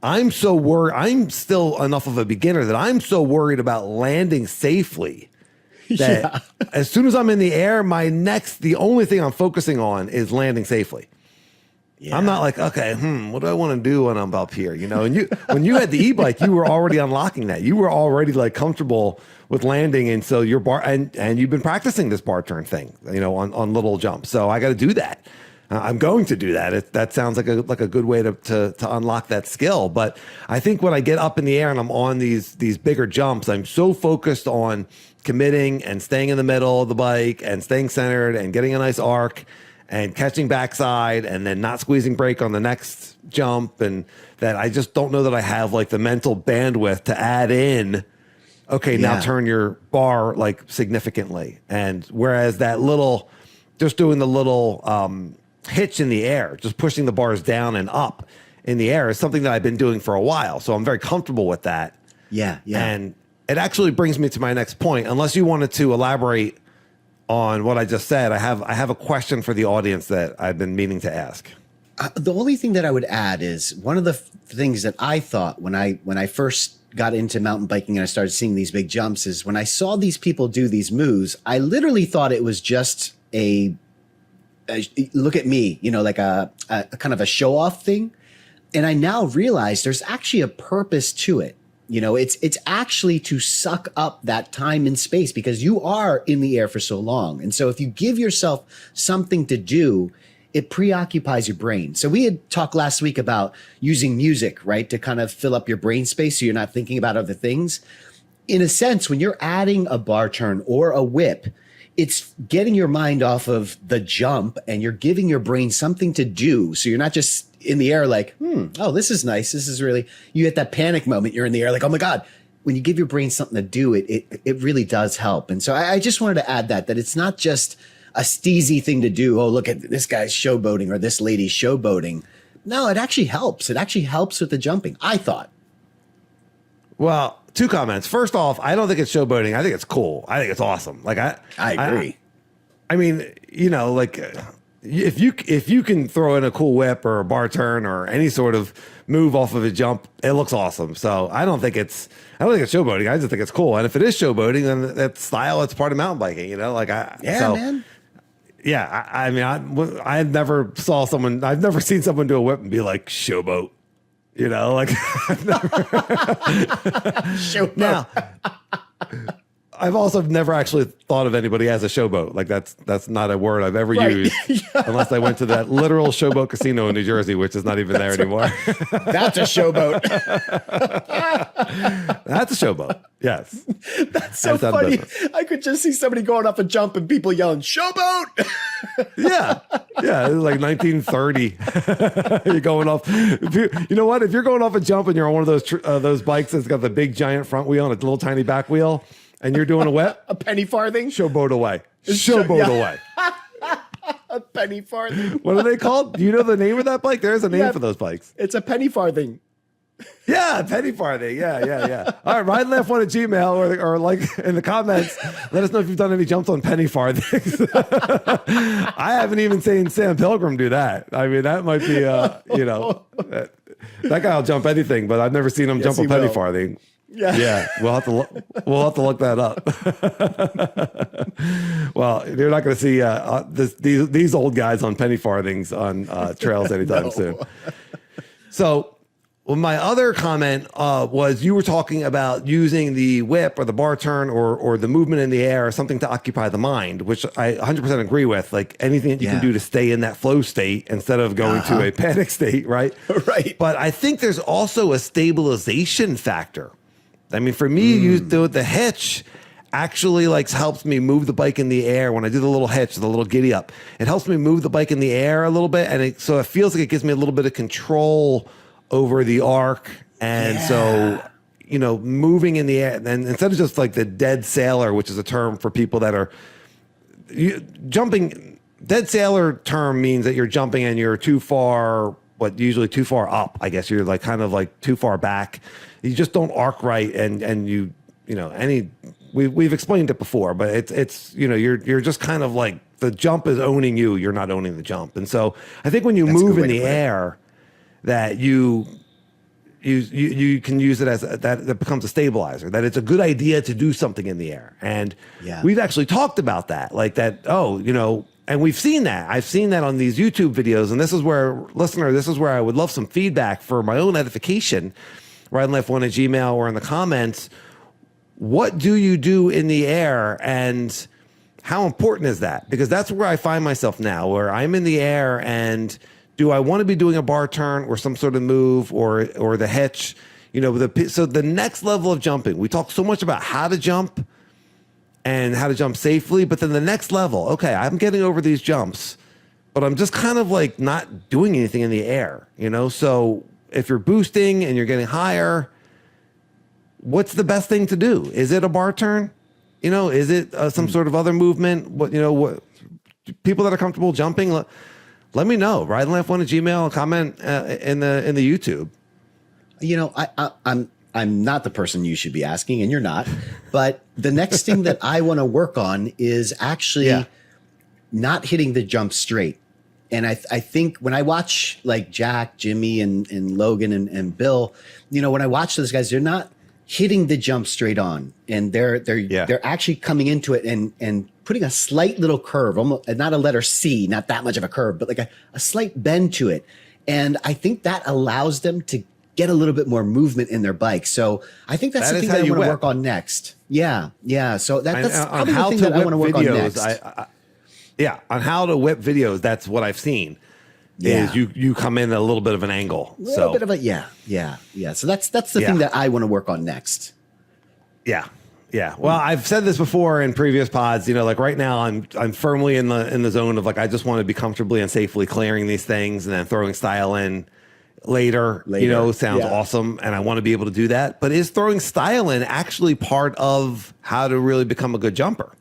I'm so worried. I'm still enough of a beginner that I'm so worried about landing safely that as soon as I'm in the air, the only thing I'm focusing on is landing safely. Yeah. I'm not like, okay, what do I want to do when I'm up here? You know, and when you had the e-bike, you were already unlocking that. You were already like comfortable with landing. And so your bar, and you've been practicing this bar turn thing, you know, on little jumps. So I got to do that. I'm going to do that. That sounds like a good way to unlock that skill. But I think when I get up in the air and I'm on these bigger jumps, I'm so focused on committing and staying in the middle of the bike and staying centered and getting a nice arc and catching backside and then not squeezing brake on the next jump, and that I just don't know that I have like the mental bandwidth to add in, okay, now turn your bar like significantly. And whereas just doing the little hitch in the air, just pushing the bars down and up in the air is something that I've been doing for a while. So I'm very comfortable with that. Yeah. And it actually brings me to my next point. Unless you wanted to elaborate on what I just said, I have a question for the audience that I've been meaning to ask. The only thing that I would add is one of the things that I thought when I first got into mountain biking and I started seeing these big jumps is when I saw these people do these moves, I literally thought it was just a look at me, you know, like a kind of a show off thing. And I now realize there's actually a purpose to it. You know, it's actually to suck up that time and space because you are in the air for so long. And so if you give yourself something to do, it preoccupies your brain. So we had talked last week about using music, right, to kind of fill up your brain space so you're not thinking about other things. In a sense, when you're adding a bar turn or a whip, it's getting your mind off of the jump and you're giving your brain something to do. So you're not just in the air like, oh, this is nice. This is really, you hit that panic moment. You're in the air like, oh my God. When you give your brain something to do, it really does help. And so I just wanted to add that it's not just a steezy thing to do. Oh, look at this guy's showboating or this lady's showboating, No, it actually helps. It actually helps with the jumping, I thought. Well, two comments. First off, I don't think it's showboating. I think it's cool. I think it's awesome. Like I agree. I mean, like if you can throw in a cool whip or a bar turn or any sort of move off of a jump, it looks awesome. So I don't think it's showboating. I just think it's cool. And if it is showboating, then that's style. It's part of mountain biking. Man. Yeah, I mean, I never I've never seen someone do a whip and be like showboat. Like I've never. Showboat. Now, I've also never actually thought of anybody as a showboat. Like that's not a word I've ever used unless I went to that literal showboat casino in New Jersey, which is not even there anymore. That's a showboat. That's a showboat. Yes. That's so funny. I could just see somebody going off a jump and people yelling, showboat. Yeah. Yeah. It was like 1930. You're going off. You know what? If you're going off a jump and you're on one of those bikes that's got the big giant front wheel and a little tiny back wheel, and you're doing a whip, a penny-farthing, showboat away. Showboat away. A penny-farthing. What are they called? Do you know the name of that bike? There's a name for those bikes. It's a penny-farthing. Yeah, Penny-farthing. Yeah. All right, Ride and Laugh One at Gmail or like in the comments, let us know if you've done any jumps on Penny-farthings. I haven't even seen Sam Pilgrim do that. I mean, that might be, that guy will jump anything, but I've never seen him jump a Penny-farthing. Yeah, we'll have to look that up. Well, you're not going to see these old guys on penny-farthings on trails anytime soon. So, my other comment was you were talking about using the whip or the bar turn or the movement in the air or something to occupy the mind, which I 100% agree with. Like anything that you can do to stay in that flow state instead of going to a panic state, right? Right. But I think there's also a stabilization factor. I mean, for me, the hitch actually helps me move the bike in the air. When I do the little hitch, the little giddy up, it helps me move the bike in the air a little bit. And so it feels like it gives me a little bit of control over the arc. And so, moving in the air, and instead of just like the dead sailor, which is a term for people that are jumping, dead sailor term means that you're jumping and you're too far, usually too far up. I guess you're too far back. You just don't arc right, and we've explained it before, but it's you're just kind of like the jump is owning you. You're not owning the jump, and so I think when you move in the air, that you can use it as that becomes a stabilizer. That it's a good idea to do something in the air, and we've actually talked about that, like that. And we've seen that. I've seen that on these YouTube videos, and this is where I would love some feedback for my own edification. Ride and Laugh One at Gmail or in the comments. What do you do in the air, and how important is that? Because that's where I find myself now, where I'm in the air, and do I want to be doing a bar turn or some sort of move or the hitch? So the next level of jumping, we talk so much about how to jump and how to jump safely, but then the next level, okay, I'm getting over these jumps, but I'm just kind of like not doing anything in the air, So if you're boosting and you're getting higher, what's the best thing to do? Is it a bar turn? Is it some sort of other movement? What people that are comfortable jumping, let me know. Ride and Laugh One at Gmail, comment in the YouTube. I'm not the person you should be asking, and you're not. But the next thing that I want to work on is actually not hitting the jump straight. And I think when I watch like Jack, Jimmy, and Logan and Bill, when I watch those guys, they're not hitting the jump straight on, and they're actually coming into it and putting a slight little curve, almost not a letter C, not that much of a curve, but like a slight bend to it. And I think that allows them to get a little bit more movement in their bike. So I think that's the thing that I want to work on next. Yeah. So that's probably the thing that I want to work on next. On how to whip videos, that's what I've seen. Is you come in at a little bit of an angle. A little bit of a So that's the thing that I want to work on next. Yeah. Well, I've said this before in previous pods. Like right now, I'm firmly in the zone of like I just want to be comfortably and safely clearing these things and then throwing style in later. Sounds awesome, and I want to be able to do that. But is throwing style in actually part of how to really become a good jumper?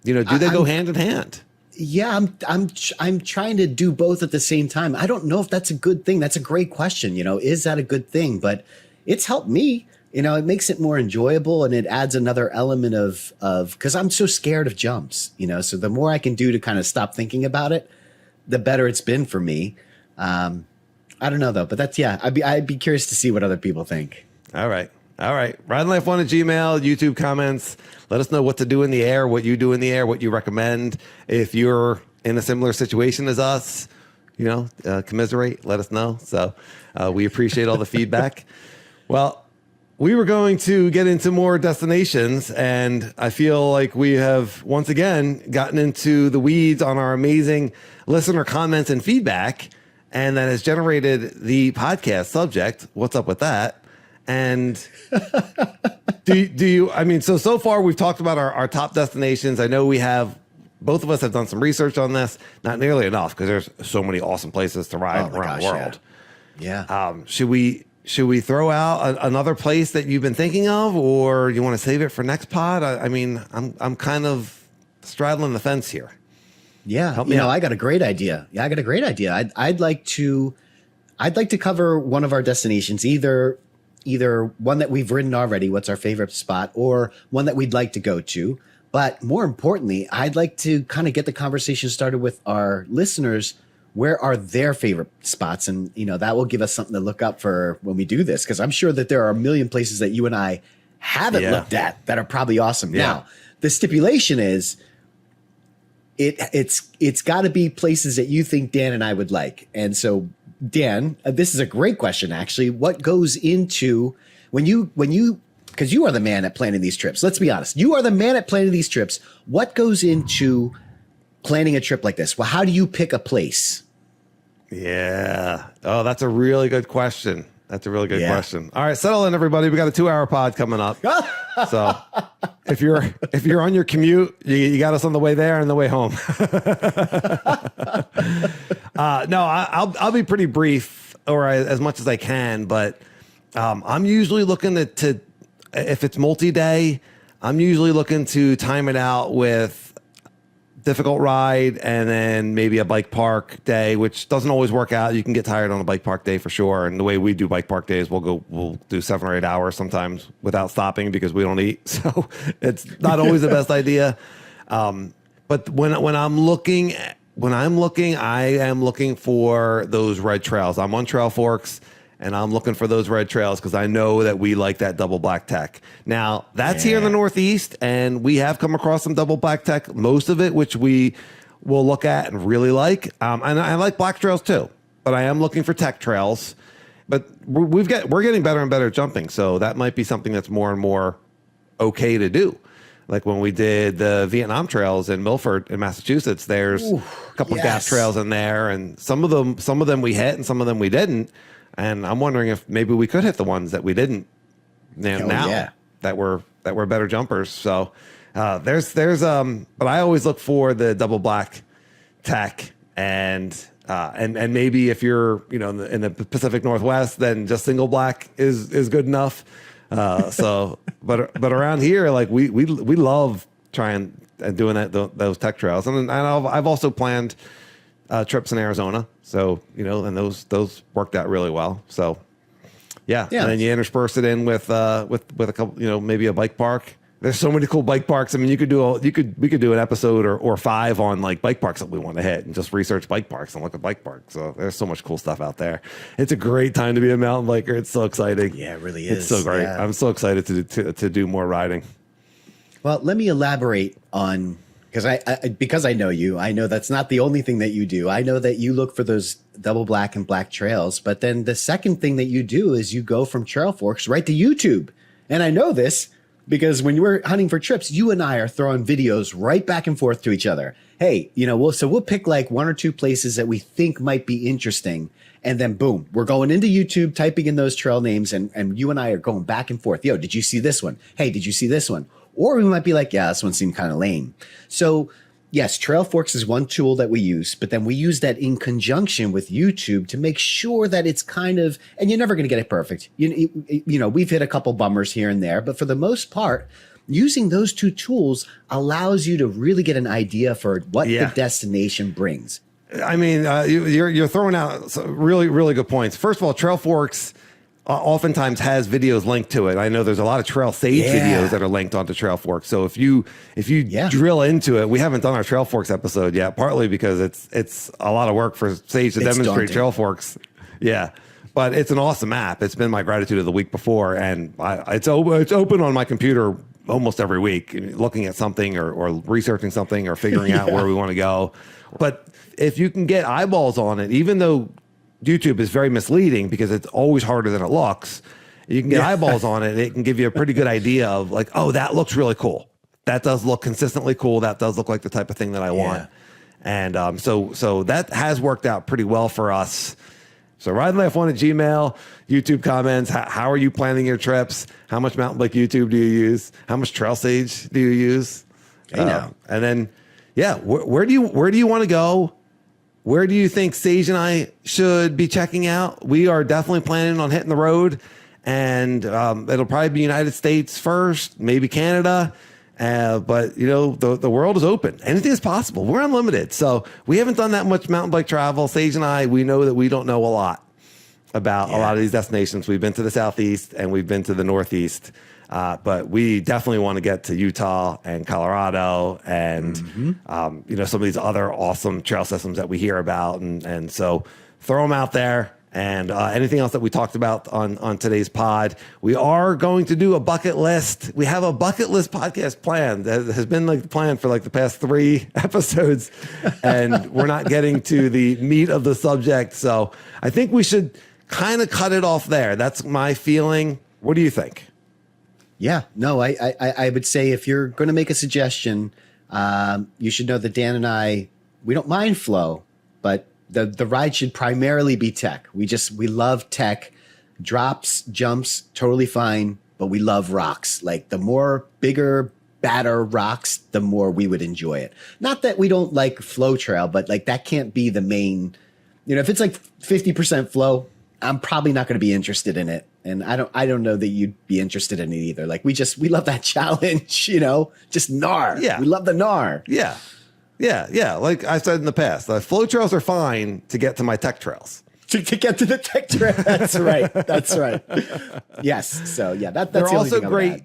Do they go hand in hand? Yeah, I'm trying to do both at the same time. I don't know if that's a good thing. That's a great question. Is that a good thing? But it's helped me. It makes it more enjoyable, and it adds another element of because I'm so scared of jumps. So the more I can do to kind of stop thinking about it, the better it's been for me. I don't know though, but I'd be curious to see what other people think. All right. RideLife1 at Gmail, YouTube comments. Let us know what to do in the air, what you do in the air, what you recommend. If you're in a similar situation as us, commiserate, let us know. So we appreciate all the feedback. Well, we were going to get into more destinations, and I feel like we have once again gotten into the weeds on our amazing listener comments and feedback, and that has generated the podcast subject. What's up with that? And do you, so far we've talked about our top destinations. I know both of us have done some research on this, not nearly enough because there's so many awesome places to ride around the world. Yeah. Should we throw out another place that you've been thinking of, or you want to save it for next pod? I'm kind of straddling the fence here. Yeah. Help me out. I got a great idea. I'd like to cover one of our destinations, either one that we've ridden already, what's our favorite spot, or one that we'd like to go to. But more importantly, I'd like to kind of get the conversation started with our listeners. Where are their favorite spots? And, that will give us something to look up for when we do this, because I'm sure that there are a million places that you and I haven't looked at that are probably awesome. Yeah. Now, the stipulation is it's got to be places that you think Dan and I would like. And so, Dan, this is a great question, actually. What goes into because you are the man at planning these trips. Let's be honest. You are the man at planning these trips. What goes into planning a trip like this? Well, how do you pick a place? Yeah. Oh, that's a really good question. Question. All right, settle in, everybody. We got a 2-hour pod coming up. So if you're on your commute, you got us on the way there and the way home. No, I'll be pretty brief, or as much as I can. But I'm usually looking to if it's multi-day, I'm usually looking to time it out with difficult ride and then maybe a bike park day, which doesn't always work out. You can get tired on a bike park day for sure. And the way we do bike park days, we'll do 7 or 8 hours sometimes without stopping because we don't eat. So it's not always the best idea. But when I'm looking, I am looking for those red trails. I'm on Trailforks, and I'm looking for those red trails because I know that we like that double black tech. Now, that's here in the Northeast, and we have come across some double black tech, most of it, which we will look at and really like. And I like black trails too, but I am looking for tech trails. But we're getting better and better at jumping, so that might be something that's more and more okay to do. Like when we did the Vietnam trails in Milford in Massachusetts, there's a couple of gas trails in there, and some of them we hit and some of them we didn't. And I'm wondering if maybe we could hit the ones that we didn't that were better jumpers. So there's but I always look for the double black tech and maybe if you're in the Pacific Northwest, then just single black is good enough. But around here, like we love trying and doing those tech trails, and I've also planned trips in Arizona. So, and those worked out really well. So yeah. And then you intersperse it in with a couple, maybe a bike park. There's so many cool bike parks. I mean, we could do an episode or 5 on like bike parks that we want to hit and just research bike parks and look at bike parks. So there's so much cool stuff out there. It's a great time to be a mountain biker. It's so exciting. Yeah, it really is. It's so great. Yeah. I'm so excited to do more riding. Well, let me elaborate on, because I know you, I know that's not the only thing that you do. I know that you look for those double black and black trails, but then the second thing that you do is you go from Trailforks right to YouTube. And I know this because when we're hunting for trips, you and I are throwing videos right back and forth to each other. Hey, we'll pick like 1 or 2 places that we think might be interesting. And then boom, we're going into YouTube, typing in those trail names, and you and I are going back and forth. Yo, did you see this one? Hey, did you see this one? Or we might be like, yeah, this one seemed kind of lame. So yes, Trailforks is one tool that we use, but then we use that in conjunction with YouTube to make sure that it's kind of, and you're never going to get it perfect. We've hit a couple bummers here and there, but for the most part, using those two tools allows you to really get an idea for what the destination brings. I mean, you're throwing out some really, really good points. First of all, Trailforks oftentimes has videos linked to it. I know there's a lot of Trail Sage videos that are linked onto Trailforks. So if you drill into it, we haven't done our Trailforks episode yet, partly because it's a lot of work for Sage to demonstrate Trailforks. Yeah. But it's an awesome app. It's been my gratitude of the week before, and it's open on my computer almost every week, looking at something or researching something or figuring out where we want to go. But if you can get eyeballs on it, even though YouTube is very misleading because it's always harder than it looks, you can get eyeballs on it. It can give you a pretty good idea of like, oh, that looks really cool. That does look consistently cool. That does look like the type of thing that I want. And so that has worked out pretty well for us. So RideLife1 at Gmail, YouTube comments. How are you planning your trips? How much mountain bike YouTube do you use? How much Trail Sage do you use? And then, where do you want to go? Where do you think Sage and I should be checking out? We are definitely planning on hitting the road, and it'll probably be United States first, maybe Canada. But the world is open. Anything is possible. We're unlimited. So we haven't done that much mountain bike travel. Sage and I, we know that we don't know a lot about a lot of these destinations. We've been to the Southeast and we've been to the Northeast. But we definitely want to get to Utah and Colorado and, some of these other awesome trail systems that we hear about. And so throw them out there. And anything else that we talked about on today's pod. We are going to do a bucket list. We have a bucket list podcast planned that has been like the plan for like the past 3 episodes. And we're not getting to the meat of the subject. So I think we should kind of cut it off there. That's my feeling. What do you think? Yeah, no, I would say if you're going to make a suggestion, you should know that Dan and I, we don't mind flow, but the ride should primarily be tech. We love tech. Drops, jumps, totally fine, but we love rocks. Like the more bigger, badder rocks, the more we would enjoy it. Not that we don't like flow trail, but like that can't be the main, if it's like 50% flow, I'm probably not going to be interested in it. And I don't know that you'd be interested in it either. Like we love that challenge, just gnar. Yeah. We love the gnar. Yeah. Yeah. Like I said in the past, the flow trails are fine to get to my tech trails. To get to the tech trail. That's right. Yes. So yeah, that's they're the only also thing great.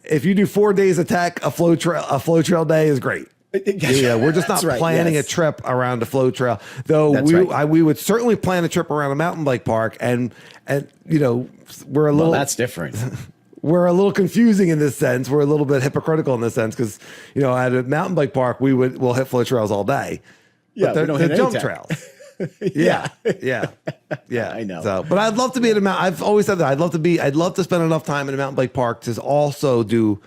If you do 4 days of tech, a flow trail day is great. Yeah, we're just not planning a trip around a flow trail, though. We would certainly plan a trip around a mountain bike park, and we're a little. That's different. We're a little confusing in this sense. We're a little bit hypocritical in this sense because at a mountain bike park we'll hit flow trails all day. Yeah, but they're jump trails. Yeah. I know. So, but I'd love to be at a mountain. I've always said that I'd love to spend enough time in a mountain bike park to also do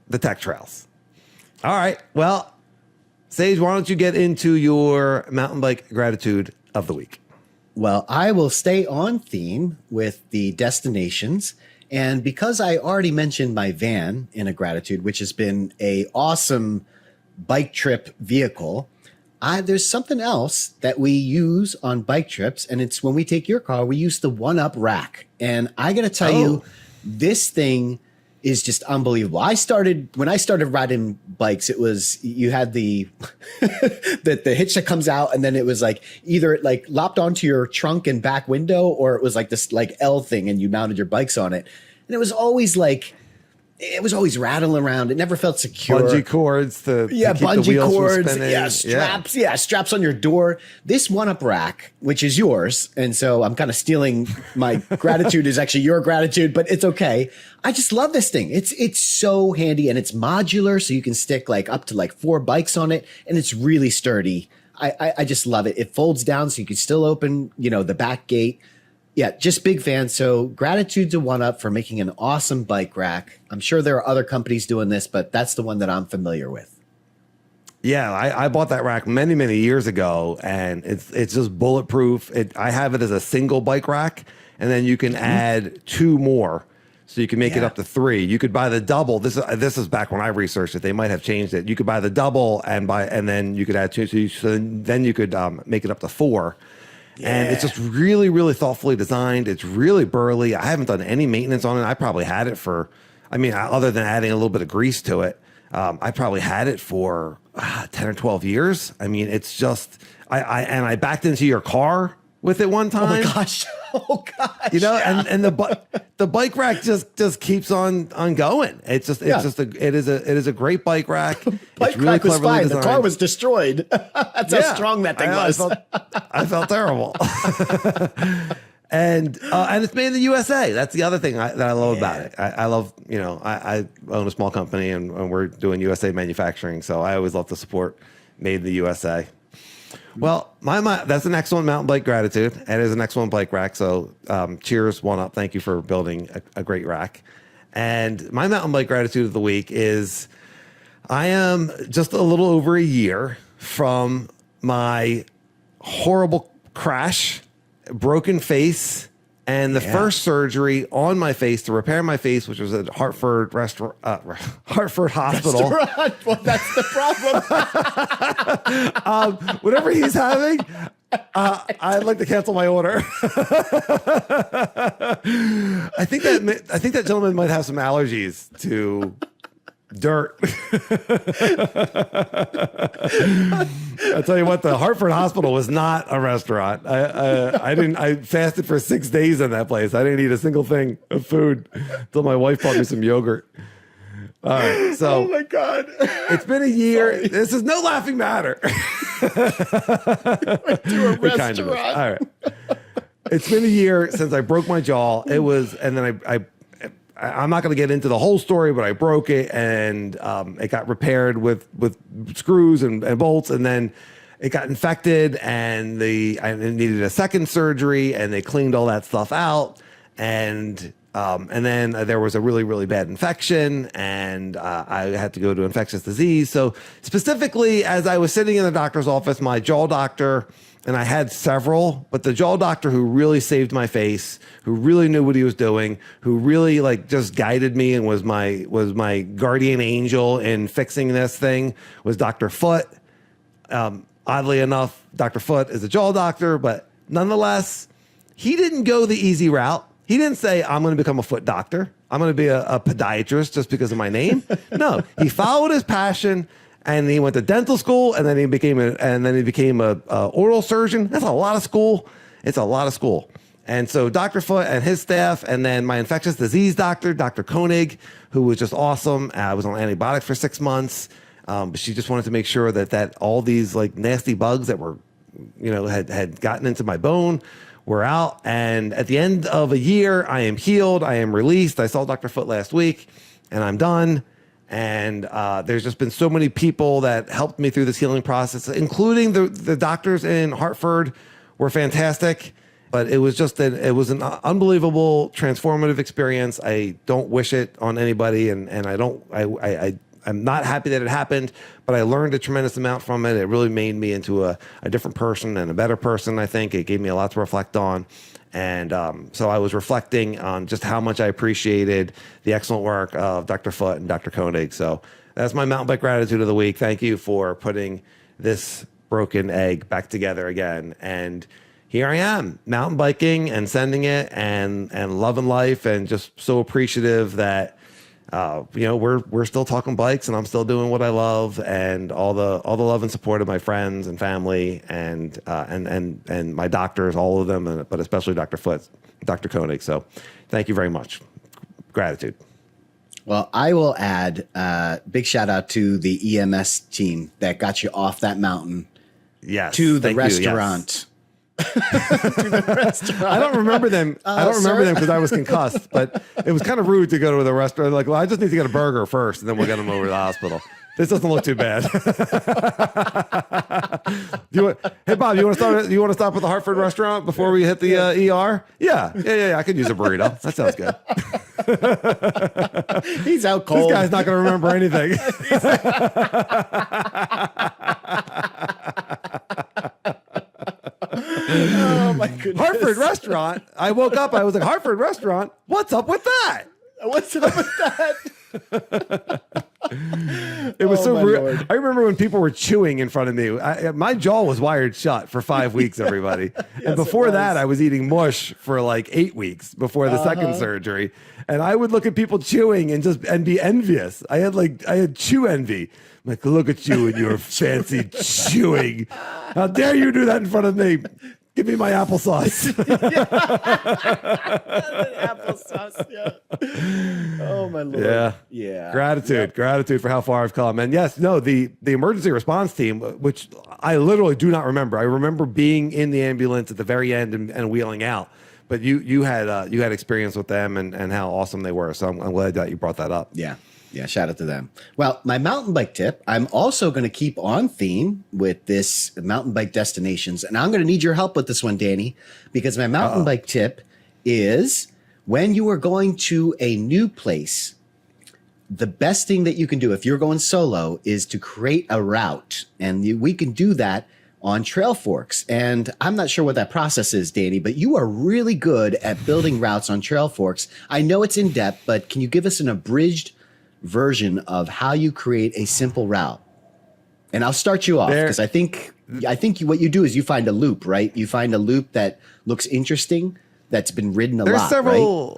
the tech trails. All right. Well, Sage, why don't you get into your mountain bike gratitude of the week? Well, I will stay on theme with the destinations. And because I already mentioned my van in a gratitude, which has been a awesome bike trip vehicle, there's something else that we use on bike trips. And it's when we take your car, we use the 1UP rack. And I got to tell you, this thing is just unbelievable. When I started riding bikes, it was, you had the hitch that comes out, and then it was like either it like lopped onto your trunk and back window, or it was like this like L thing and you mounted your bikes on it. And it was always rattling around. It never felt secure. Bungee cords to keep the wheels from spinning. Straps on your door. This 1UP rack, which is yours, and so I'm kind of stealing my gratitude is actually your gratitude, but it's okay. I just love this thing. It's so handy, and it's modular, so you can stick like up to like 4 bikes on it, and it's really sturdy. I just love it. It folds down so you can still open, the back gate. Yeah, just big fan. So gratitude to 1UP for making an awesome bike rack. I'm sure there are other companies doing this, but that's the one that I'm familiar with. Yeah, I bought that rack many, many years ago, and it's just bulletproof. I have it as a single bike rack, and then you can add 2 more. So you can make it up to 3. You could buy the double. This is back when I researched it. They might have changed it. You could buy the double and then you could add 2. So then you could make it up to 4. Yeah. And it's just really, really thoughtfully designed. It's really burly. I haven't done any maintenance on it. I probably had it for, I mean, other than adding a little bit of grease to it, I probably had it for 10 or 12 years. I mean, it's just, I backed into your car with it one time. Oh my gosh. Oh gosh. You know, and the bike rack just keeps on going. It is a great bike rack. Bike rack was fine. The car was destroyed. That's how strong that thing was. I felt terrible. And it's made in the USA. That's the other thing that I love about it. I love, you know, I own a small company and we're doing USA manufacturing. So I always love to support made in the USA. Well, that's an excellent mountain bike gratitude. It is an excellent bike rack. So cheers, one up. Thank you for building a great rack. And my mountain bike gratitude of the week is I am just a little over a year from my horrible crash, broken face, and the first surgery on my face to repair my face, which was at Hartford Hartford Hospital. Restaurant. Well, that's the problem. Whatever he's having, I'd like to cancel my order. I think that gentleman might have some allergies to dirt. I'll tell you what, the Hartford Hospital was not a restaurant. I fasted for 6 days in that place. I didn't eat a single thing of food until my wife bought me some yogurt. All right, so oh my God, it's been a year. Sorry. This is no laughing matter. To a restaurant. Kind of is. All right, it's been a year since I broke my jaw. It was, and then I'm not going to get into the whole story, but I broke it and it got repaired with screws and bolts, and then it got infected and I needed a second surgery, and they cleaned all that stuff out, and then there was a really, really bad infection, and I had to go to infectious disease. So specifically, as I was sitting in the doctor's office, my jaw doctor, and I had several, but the jaw doctor who really saved my face, who really knew what he was doing, who really like just guided me and was my guardian angel in fixing this thing, was Dr. Foote. Oddly enough, Dr. Foote is a jaw doctor, but nonetheless, he didn't go the easy route. He didn't say, I'm going to become a foot doctor. I'm going to be a podiatrist just because of my name. No, he followed his passion. And he went to dental school, and then he became a oral surgeon. That's a lot of school. It's a lot of school. And so Dr. Foote and his staff, and then my infectious disease doctor, Dr. Koenig, who was just awesome. I was on antibiotics for 6 months. But she just wanted to make sure that all these like nasty bugs that were, you know, had gotten into my bone were out. And at the end of a year, I am healed. I am released. I saw Dr. Foote last week, and I'm done. And there's just been so many people that helped me through this healing process, including the doctors in Hartford were fantastic. But it was an unbelievable, transformative experience. I don't wish it on anybody, and I'm not happy that it happened, but I learned a tremendous amount from it. It really made me into a different person and a better person, I think. It gave me a lot to reflect on. And so I was reflecting on just how much I appreciated the excellent work of Dr. Foote and Dr. Koenig. So that's my mountain bike gratitude of the week. Thank you for putting this broken egg back together again. And here I am, mountain biking and sending it and loving life, and just so appreciative that you know, we're still talking bikes, and I'm still doing what I love, and all the love and support of my friends and family and my doctors, all of them, but especially Dr. Foote, Dr. Koenig. So thank you very much. Gratitude. Well, I will add big shout out to the EMS team that got you off that mountain. Yes. To the restaurant. To the restaurant. I don't remember them. I don't remember them because I was concussed, but it was kind of rude to go to the restaurant. Like, well, I just need to get a burger first, and then we'll get them over to the hospital. This doesn't look too bad. Hey, Bob, you want to stop at the Hartford restaurant before we hit the ER? Yeah. I could use a burrito. That sounds good. He's out cold. This guy's not going to remember anything. Oh my goodness. Hartford restaurant. I woke up. I was like, Hartford restaurant. What's up with that? What's up with that? It was so rude. Lord. I remember when people were chewing in front of me. My jaw was wired shut for 5 weeks, everybody. And before that, I was eating mush for like 8 weeks before the second surgery. And I would look at people chewing and be envious. I had chew envy. I'm like, look at you and your fancy chewing. How dare you do that in front of me? Give me my applesauce. Applesauce, yeah. Oh, my Lord. Yeah. Yeah. Gratitude for how far I've come. And yes, no, the emergency response team, which I literally do not remember. I remember being in the ambulance at the very end and wheeling out. But you had experience with them and how awesome they were. So I'm glad that you brought that up. Yeah. Yeah, shout out to them. Well, my mountain bike tip, I'm also going to keep on theme with this mountain bike destinations. And I'm going to need your help with this one, Danny, because my mountain bike tip is when you are going to a new place, the best thing that you can do if you're going solo is to create a route. And we can do that on Trailforks. And I'm not sure what that process is, Danny, but you are really good at building routes on Trailforks. I know it's in depth, but can you give us an abridged version of how you create a simple route? And I'll start you off because I think what you do is you find a loop, right? You find a loop that looks interesting, that's been ridden a lot, right?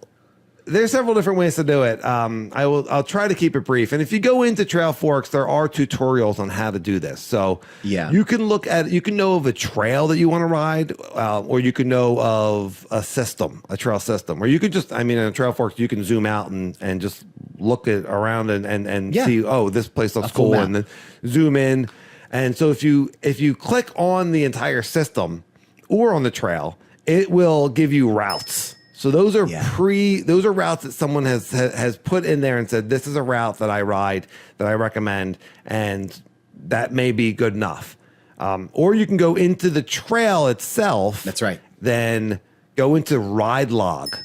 There's several different ways to do it. I'll try to keep it brief. And if you go into Trailforks, there are tutorials on how to do this. So you can know of a trail that you want to ride, or you can know of a trail system, or you could just, in a Trailforks, you can zoom out and just look around and see, oh, this place looks cool, and then zoom in. And so if you click on the entire system or on the trail, it will give you routes. So those are routes that someone has put in there and said, this is a route that I ride, that I recommend, and that may be good enough. Or you can go into the trail itself. That's right. Then go into ride log.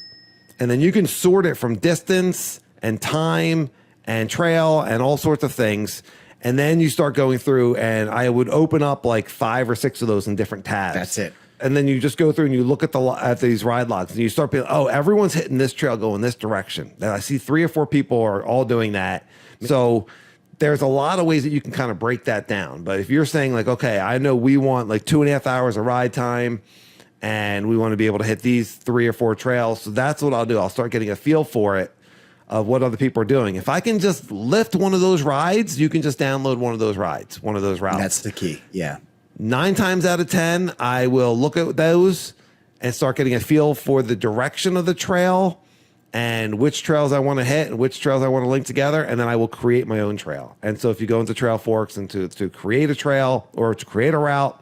And then you can sort it from distance and time and trail and all sorts of things. And then you start going through, and I would open up like 5 or 6 of those in different tabs. That's it. And then you just go through and you look at these ride logs, and you start being, oh, everyone's hitting this trail going this direction. And I see 3 or 4 people are all doing that. So there's a lot of ways that you can kind of break that down. But if you're saying like, okay, I know we want like 2.5 hours of ride time, and we want to be able to hit these 3 or 4 trails. So that's what I'll do. I'll start getting a feel for it of what other people are doing. If I can just lift one of those rides, you can just download one of those rides, one of those routes. That's the key. Yeah. 9 times out of 10, I will look at those and start getting a feel for the direction of the trail and which trails I want to hit and which trails I want to link together. And then I will create my own trail. And so if you go into Trailforks and to create a trail or to create a route,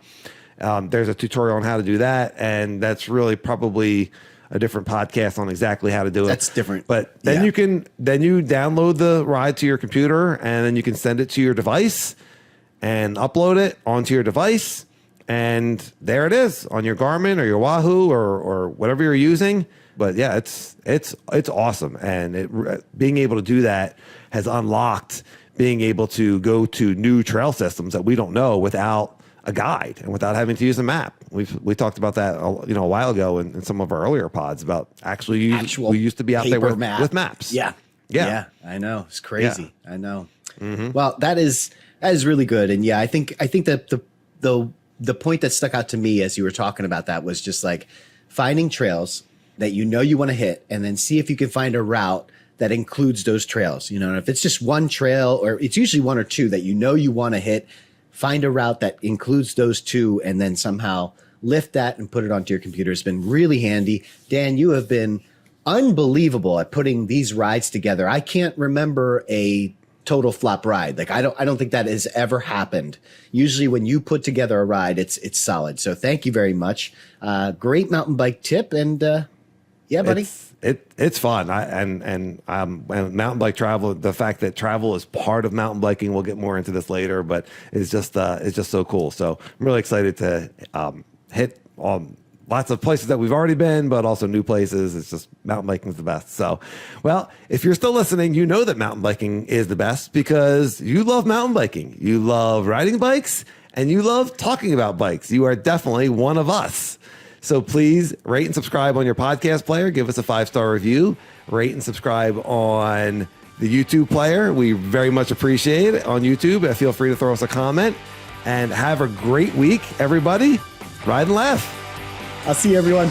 there's a tutorial on how to do that. And that's really probably a different podcast on exactly how to do it. That's different. But then you download the ride to your computer, and then you can send it to your device and upload it onto your device, and there it is on your Garmin or your Wahoo or whatever you're using. But yeah, it's awesome, and being able to do that has unlocked being able to go to new trail systems that we don't know without a guide and without having to use a map. We talked about that a while ago in some of our earlier pods about we used to be out there with maps. Yeah, I know, it's crazy. Yeah. I know. Mm-hmm. Well, that is really good. And yeah, I think that the point that stuck out to me as you were talking about that was just like finding trails that you want to hit, and then see if you can find a route that includes those trails. And if it's just one trail, or it's usually 1 or 2 that you want to hit, find a route that includes those 2, and then somehow lift that and put it onto your computer. It's been really handy. Dan, you have been unbelievable at putting these rides together. I can't remember a total flop ride. Like I don't think that has ever happened. Usually when you put together a ride, it's solid. So thank you very much. Great mountain bike tip. And yeah, buddy. It's fun. And mountain bike travel, the fact that travel is part of mountain biking, we'll get more into this later, but it's just so cool. So I'm really excited to hit lots of places that we've already been, but also new places. It's just mountain biking is the best. So, well, if you're still listening, you know that mountain biking is the best because you love mountain biking. You love riding bikes, and you love talking about bikes. You are definitely one of us. So please rate and subscribe on your podcast player. Give us a 5-star review. Rate and subscribe on the YouTube player. We very much appreciate it on YouTube. Feel free to throw us a comment. And have a great week, everybody. Ride and laugh. I'll see you, everyone.